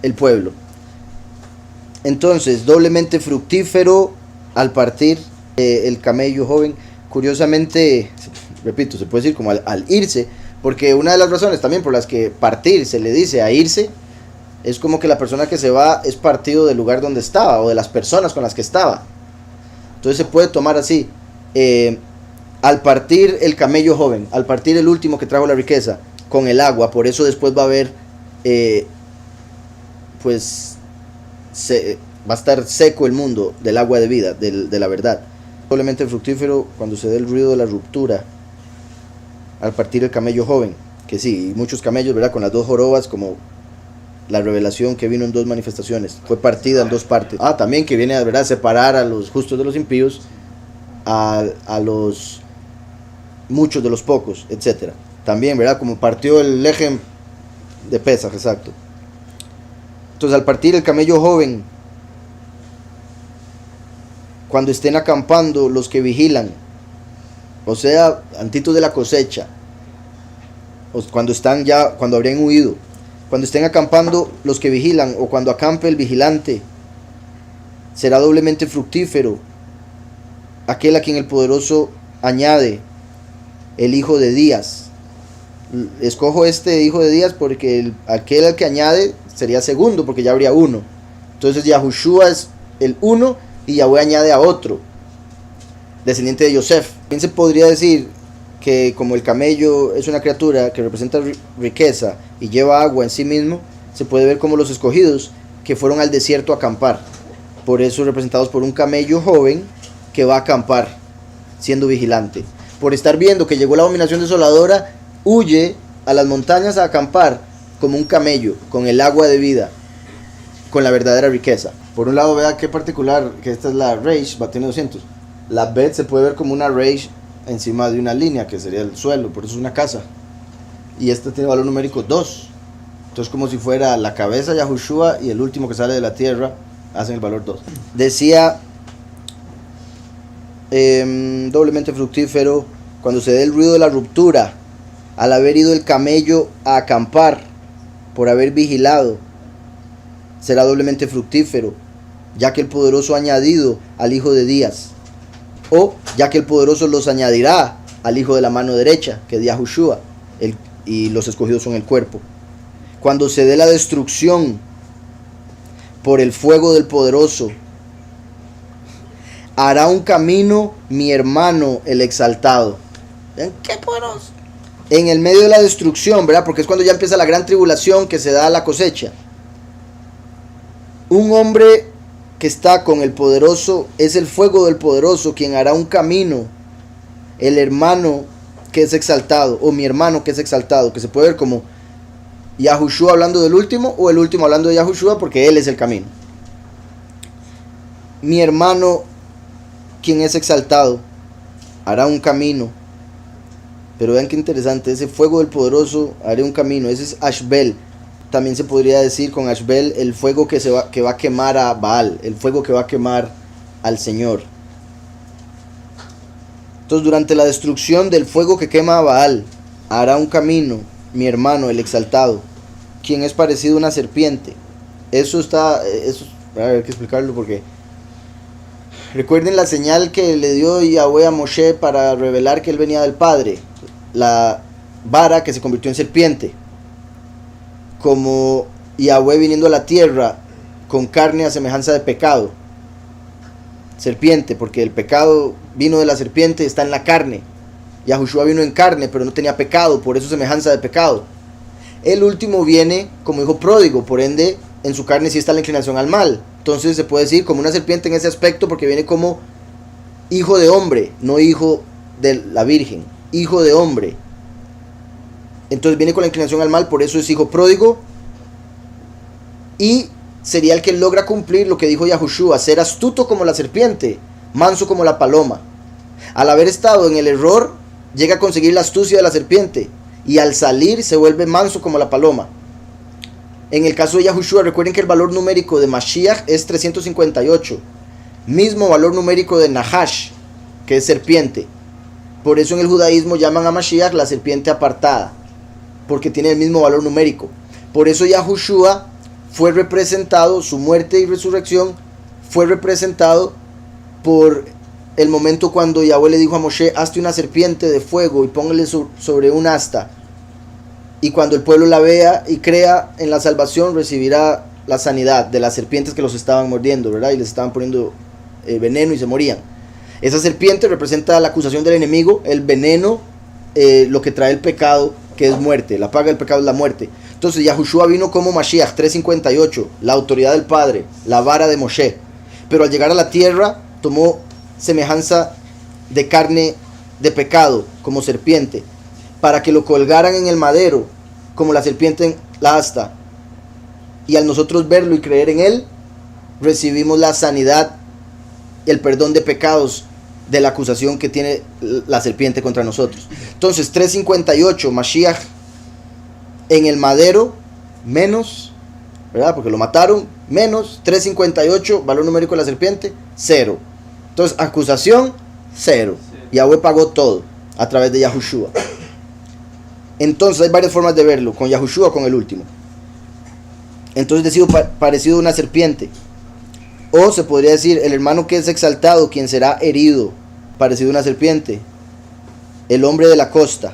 el pueblo. Entonces, doblemente fructífero al partir el camello joven. Curiosamente, repito, se puede decir como al irse, porque una de las razones también por las que partir se le dice a irse, es como que la persona que se va es partido del lugar donde estaba o de las personas con las que estaba. Entonces se puede tomar así, al partir el camello joven, al partir el último que trajo la riqueza con el agua, por eso después va a haber, va a estar seco el mundo del agua de vida, de la verdad. Probablemente fructífero cuando se dé el ruido de la ruptura, al partir el camello joven, que sí, muchos camellos, ¿verdad? Con las 2 jorobas, como la revelación que vino en 2 manifestaciones, fue partida en 2 partes. También que viene, ¿verdad?, separar a los justos de los impíos, a los muchos de los pocos, etcétera. También, ¿verdad?, como partió el lejem de Pesaj, exacto. Entonces, al partir el camello joven, cuando estén acampando los que vigilan, o sea, antitos de la cosecha, o cuando habrían huido, cuando estén acampando los que vigilan, o cuando acampe el vigilante, será doblemente fructífero aquel a quien el poderoso añade el hijo de Días. Escojo este hijo de Días porque aquel al que añade sería segundo, porque ya habría uno. Entonces Yahushua es el uno y Yahweh añade a otro, descendiente de Yosef. También se podría decir que como el camello es una criatura que representa riqueza y lleva agua en sí mismo, se puede ver como los escogidos que fueron al desierto a acampar, por eso representados por un camello joven que va a acampar siendo vigilante. Por estar viendo que llegó la abominación desoladora, huye a las montañas a acampar como un camello, con el agua de vida, con la verdadera riqueza. Por un lado, vea qué particular, que esta es la reish, tiene 200. La bet se puede ver como una reish encima de una línea, que sería el suelo, por eso es una casa. Y esta tiene valor numérico 2. Entonces como si fuera la cabeza Yahushua y el último que sale de la tierra, hacen el valor 2. Decía, doblemente fructífero, cuando se dé el ruido de la ruptura, al haber ido el camello a acampar, por haber vigilado, será doblemente fructífero, ya que el poderoso ha añadido al hijo de Días, o ya que el poderoso los añadirá al hijo de la mano derecha, que es Yahushua, y los escogidos son el cuerpo. Cuando se dé la destrucción por el fuego del poderoso, hará un camino mi hermano el exaltado. ¿Ven qué poderoso? En el medio de la destrucción, ¿verdad? Porque es cuando ya empieza la gran tribulación que se da a la cosecha. Un hombre que está con el poderoso es el fuego del poderoso quien hará un camino. El hermano que es exaltado, o mi hermano que es exaltado, que se puede ver como Yahushua hablando del último, o el último hablando de Yahushua, porque él es el camino. Mi hermano quien es exaltado hará un camino. Pero vean qué interesante, ese fuego del poderoso hará un camino. Ese es Ashbel. También se podría decir con Ashbel el fuego que va a quemar a Baal, el fuego que va a quemar al Señor. Entonces, durante la destrucción del fuego que quema a Baal, hará un camino mi hermano el exaltado, quien es parecido a una serpiente. Eso hay que explicarlo porque recuerden la señal que le dio Yahweh a Moshe para revelar que él venía del Padre, la vara que se convirtió en serpiente. Como Yahweh viniendo a la tierra con carne a semejanza de pecado, serpiente, porque el pecado vino de la serpiente, está en la carne. Yahushua vino en carne, pero no tenía pecado, por eso semejanza de pecado. El último viene como hijo pródigo, por ende en su carne sí está la inclinación al mal. Entonces se puede decir como una serpiente en ese aspecto, porque viene como hijo de hombre, no hijo de la virgen, hijo de hombre. Entonces viene con la inclinación al mal, por eso es hijo pródigo. Y sería el que logra cumplir lo que dijo Yahushua, ser astuto como la serpiente, manso como la paloma. Al haber estado en el error, llega a conseguir la astucia de la serpiente, y al salir se vuelve manso como la paloma. En el caso de Yahushua, recuerden que el valor numérico de Mashiach es 358, mismo valor numérico de Nahash, que es serpiente. Por eso en el judaísmo llaman a Mashiach la serpiente apartada, porque tiene el mismo valor numérico. Por eso Yahushua fue representado, su muerte y resurrección fue representado por el momento cuando Yahweh le dijo a Moshe, hazte una serpiente de fuego y póngale sobre un asta, y cuando el pueblo la vea y crea en la salvación, recibirá la sanidad de las serpientes que los estaban mordiendo, ¿verdad? Y les estaban poniendo veneno y se morían. Esa serpiente representa la acusación del enemigo, el veneno, lo que trae el pecado, que es muerte. La paga del pecado es la muerte. Entonces Yahushua vino como Mashiach 358, la autoridad del Padre, la vara de Moshe. Pero al llegar a la tierra tomó semejanza de carne de pecado, como serpiente, para que lo colgaran en el madero, como la serpiente en la asta. Y al nosotros verlo y creer en él, recibimos la sanidad y el perdón de pecados de la acusación que tiene la serpiente contra nosotros. Entonces 358, Mashiach en el madero, menos, ¿verdad? Porque lo mataron, menos 358, valor numérico de la serpiente, 0. Entonces acusación, 0. Yahweh pagó todo a través de Yahushua. Entonces hay varias formas de verlo, con Yahushua o con el último. Entonces decido parecido a una serpiente. O se podría decir el hermano que es exaltado, quien será herido, parecido a una serpiente. El hombre de la costa,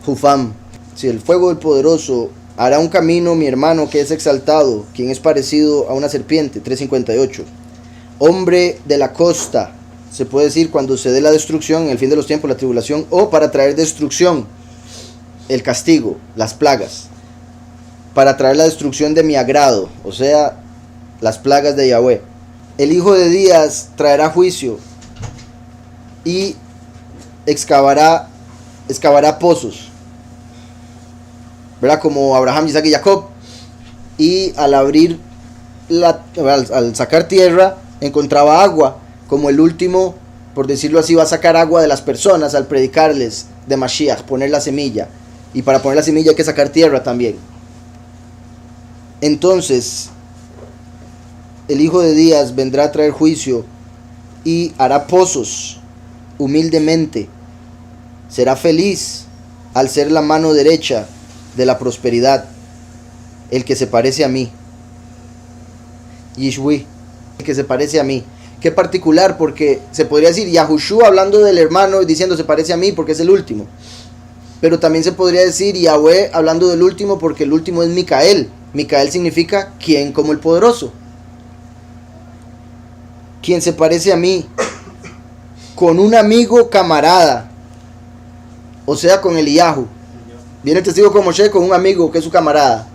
Jufam. Si el fuego del poderoso hará un camino, mi hermano que es exaltado, quien es parecido a una serpiente, 358. Hombre de la costa, se puede decir cuando se dé la destrucción, en el fin de los tiempos, la tribulación, o para traer destrucción, el castigo, las plagas, para traer la destrucción de mi agrado, o sea, las plagas de Yahweh. El hijo de Días traerá juicio y excavará pozos, ¿verdad? Como Abraham, Isaac y Jacob. Y al abrir al sacar tierra encontraba agua, como el último, por decirlo así, va a sacar agua de las personas al predicarles de Mashiach, poner la semilla. Y para poner la semilla hay que sacar tierra también. Entonces, el hijo de Días vendrá a traer juicio y hará pozos humildemente. Será feliz al ser la mano derecha de la prosperidad, el que se parece a mí. Yishwi, el que se parece a mí. Qué particular, porque se podría decir Yahushua hablando del hermano y diciendo se parece a mí porque es el último. Pero también se podría decir Yahweh hablando del último porque el último es Micael. Micael significa quien como el poderoso. Quien se parece a mí, con un amigo camarada, o sea con Eliyahu. Viene el testigo como Moshe con un amigo que es su camarada.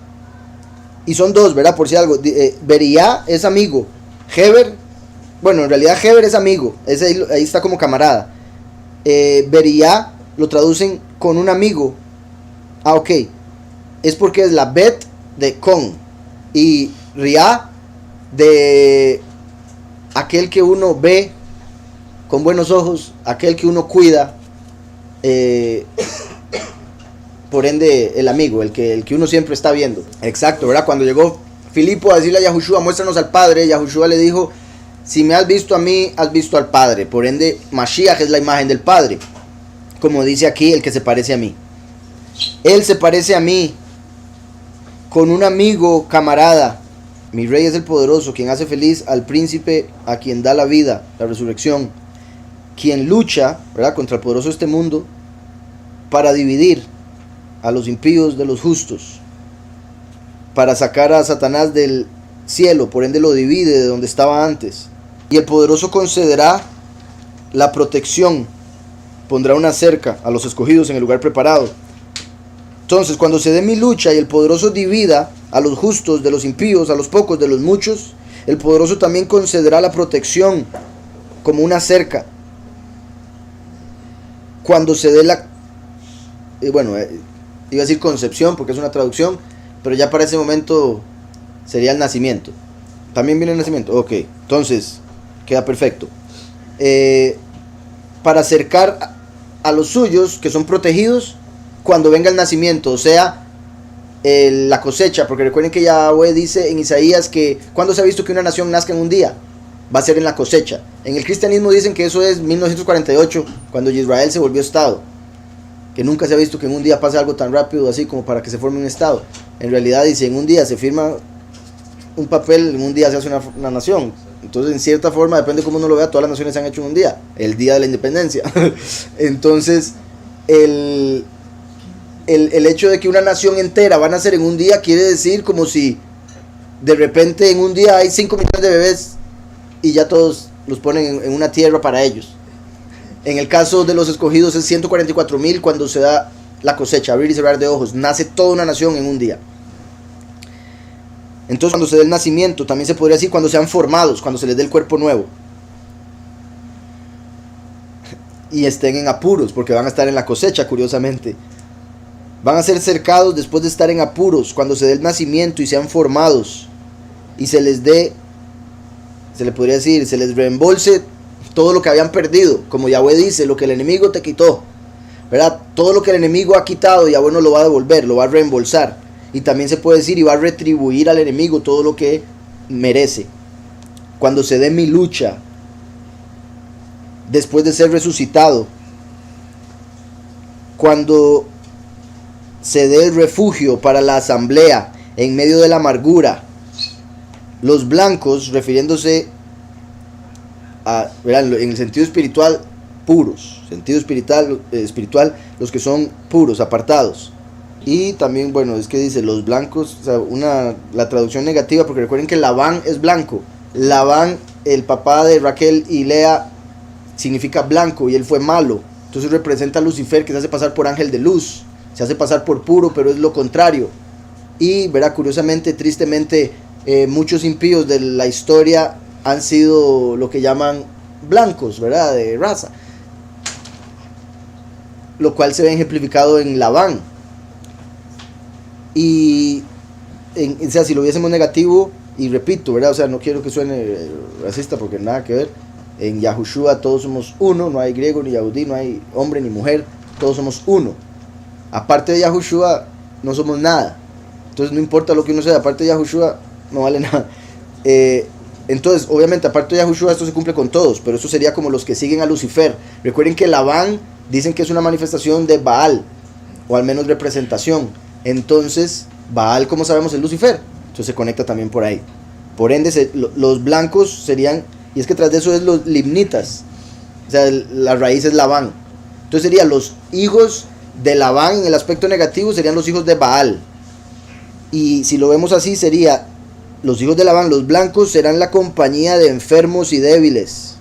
Y son dos, ¿verdad? Por si algo. Bería es amigo. Heber, bueno, en realidad Heber es amigo. Ese ahí está como camarada. Bería lo traducen con un amigo. Ah, ok. Es porque es la Bet de con. Y Ria de aquel que uno ve con buenos ojos, aquel que uno cuida. Por ende, el amigo, el que uno siempre está viendo. Exacto, ¿verdad? Cuando llegó Filipo a decirle a Yahushua, muéstranos al Padre, Yahushua le dijo, si me has visto a mí, has visto al Padre. Por ende, Mashiach es la imagen del Padre. Como dice aquí, el que se parece a mí. Él se parece a mí con un amigo camarada. Mi rey es el poderoso, quien hace feliz al príncipe, a quien da la vida, la resurrección. Quien lucha, ¿verdad?, contra el poderoso de este mundo para dividir a los impíos de los justos, para sacar a Satanás del cielo, por ende lo divide de donde estaba antes. Y el poderoso concederá la protección, pondrá una cerca a los escogidos en el lugar preparado. Entonces, cuando se dé mi lucha y el poderoso divida a los justos de los impíos, a los pocos de los muchos, el poderoso también concederá la protección como una cerca. Cuando se dé la... iba a decir concepción porque es una traducción, pero ya para ese momento sería el nacimiento. También viene el nacimiento. Ok, entonces queda perfecto. Para acercar a los suyos que son protegidos cuando venga el nacimiento, o sea, la cosecha, porque recuerden que Yahweh dice en Isaías que cuando se ha visto que una nación nazca en un día, va a ser en la cosecha. En el cristianismo dicen que eso es 1948, cuando Israel se volvió estado, que nunca se ha visto que en un día pase algo tan rápido así como para que se forme un estado. En realidad dice, en un día se firma un papel, en un día se hace una nación. Entonces, en cierta forma, depende de cómo uno lo vea, todas las naciones se han hecho en un día, el día de la independencia. Entonces, el hecho de que una nación entera va a nacer en un día quiere decir como si de repente en un día hay 5 millones de bebés y ya todos los ponen en una tierra para ellos. En el caso de los escogidos es 144,000 cuando se da la cosecha, abrir y cerrar de ojos. Nace toda una nación en un día. Entonces, cuando se dé el nacimiento, también se podría decir cuando sean formados, cuando se les dé el cuerpo nuevo. Y estén en apuros, porque van a estar en la cosecha, curiosamente. Van a ser cercados después de estar en apuros, cuando se dé el nacimiento y sean formados. Y se les dé, se le podría decir, se les reembolse todo lo que habían perdido, como Yahweh dice, lo que el enemigo te quitó, ¿verdad? Todo lo que el enemigo ha quitado, Yahweh no lo va a devolver, lo va a reembolsar. Y también se puede decir, y va a retribuir al enemigo todo lo que merece. Cuando se dé mi lucha, después de ser resucitado, cuando se dé el refugio para la asamblea en medio de la amargura, los blancos, refiriéndose a, ¿verdad?, en el sentido espiritual, puros, sentido espiritual, los que son puros, apartados. Y también, bueno, es que dice los blancos, o sea, la traducción negativa, porque recuerden que Labán es blanco. Labán, el papá de Raquel y Lea, significa blanco y él fue malo. Entonces representa a Lucifer, que se hace pasar por ángel de luz, se hace pasar por puro, pero es lo contrario. Y, ¿verdad?, curiosamente, tristemente, muchos impíos de la historia han sido lo que llaman blancos, ¿verdad?, de raza, lo cual se ve ejemplificado en Labán. Y o sea, si lo viésemos negativo, y repito, ¿verdad?, o sea, no quiero que suene racista porque nada que ver, en Yahushua todos somos uno, no hay griego ni yahudí, no hay hombre ni mujer, todos somos uno. aparte de Yahushua no somos nada. Entonces no importa lo que uno sea, aparte de Yahushua no vale nada. Entonces, obviamente, aparte de Yahushua, esto se cumple con todos, pero eso sería como los que siguen a Lucifer. Recuerden que Labán dicen que es una manifestación de Baal, o al menos representación. Entonces, Baal, como sabemos, es Lucifer. Entonces se conecta también por ahí. Por ende, los blancos serían, y es que tras de eso es los limnitas. O sea, la raíz es Labán. Entonces serían los hijos de Labán en el aspecto negativo, serían los hijos de Baal. Y si lo vemos así, sería los hijos de Labán, los blancos, serán la compañía de enfermos y débiles,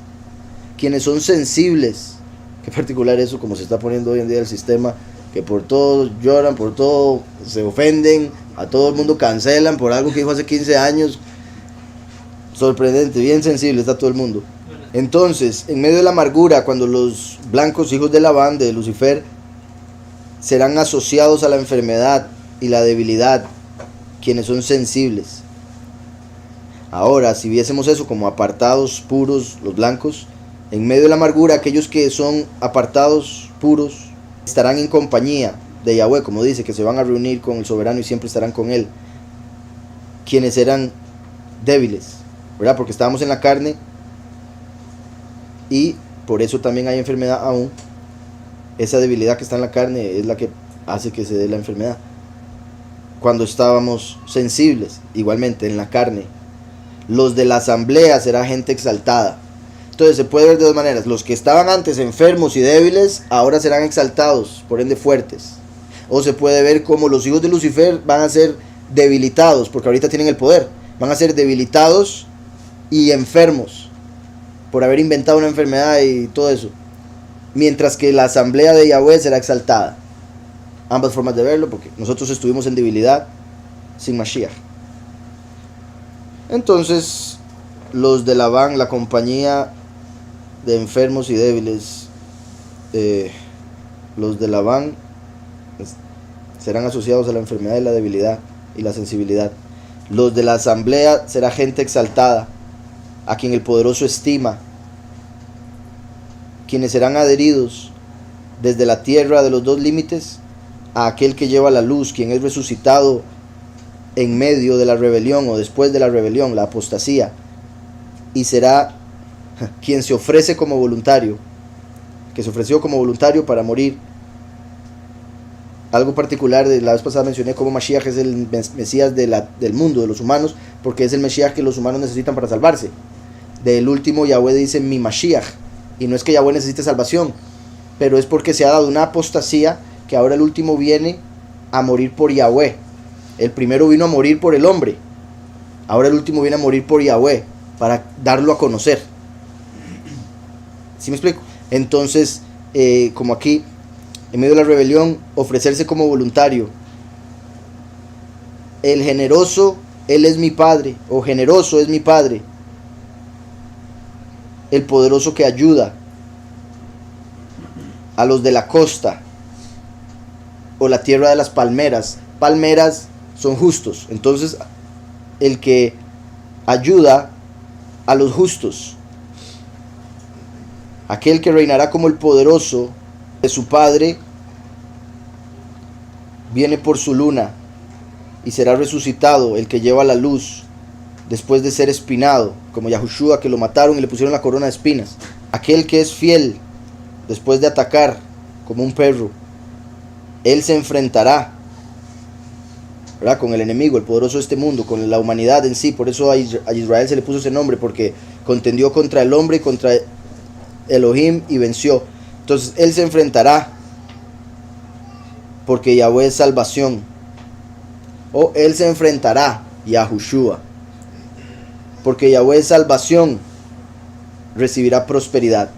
quienes son sensibles. Qué particular eso, como se está poniendo hoy en día el sistema, que por todo lloran, por todo se ofenden, a todo el mundo cancelan por algo que dijo hace 15 años. Sorprendente, bien sensible está todo el mundo. Entonces, en medio de la amargura, cuando los blancos, hijos de Labán, de Lucifer, serán asociados a la enfermedad y la debilidad, quienes son sensibles. Ahora, si viésemos eso como apartados, puros, los blancos, en medio de la amargura, aquellos que son apartados, puros, estarán en compañía de Yahweh, como dice, que se van a reunir con el soberano y siempre estarán con él. Quienes eran débiles, ¿verdad? Porque estábamos en la carne y por eso también hay enfermedad aún. Esa debilidad que está en la carne es la que hace que se dé la enfermedad. Cuando estábamos sensibles, igualmente en la carne, los de la asamblea será gente exaltada. Entonces se puede ver de dos maneras. Los que estaban antes enfermos y débiles, ahora serán exaltados, por ende fuertes. O se puede ver como los hijos de Lucifer van a ser debilitados, porque ahorita tienen el poder. Van a ser debilitados y enfermos, por haber inventado una enfermedad y todo eso. Mientras que la asamblea de Yahweh será exaltada. Ambas formas de verlo, porque nosotros estuvimos en debilidad sin Mashiach. Entonces, los de Labán, la compañía de enfermos y débiles, los de Labán serán asociados a la enfermedad y la debilidad y la sensibilidad. Los de la asamblea será gente exaltada, a quien el poderoso estima, quienes serán adheridos desde la tierra de los dos límites a aquel que lleva la luz, quien es resucitado en medio de la rebelión o después de la rebelión, la apostasía, y será quien se ofrece como voluntario, que se ofreció como voluntario para morir. Algo particular, de la vez pasada mencioné cómo Mashiach es el Mesías del mundo, de los humanos, porque es el Mesías que los humanos necesitan para salvarse. Del último, Yahweh dice mi Mashiach, y no es que Yahweh necesite salvación, pero es porque se ha dado una apostasía, que ahora el último viene a morir por Yahweh. El primero vino a morir por el hombre, ahora el último viene a morir por Yahweh, para darlo a conocer. ¿Sí me explico? Entonces, como aquí, en medio de la rebelión, ofrecerse como voluntario. El generoso, él es mi padre, o generoso es mi padre. El poderoso que ayuda a los de la costa, o la tierra de las palmeras. Palmeras son justos, entonces el que ayuda a los justos, aquel que reinará como el poderoso de su padre, viene por su luna y será resucitado el que lleva la luz después de ser espinado, como Yahushua, que lo mataron y le pusieron la corona de espinas. Aquel que es fiel después de atacar como un perro, él se enfrentará, ¿verdad?, con el enemigo, el poderoso de este mundo, con la humanidad en sí. Por eso a Israel se le puso ese nombre, porque contendió contra el hombre y contra Elohim y venció. Entonces él se enfrentará, porque Yahweh es salvación. O él se enfrentará, Yahushua, porque Yahweh es salvación, recibirá prosperidad.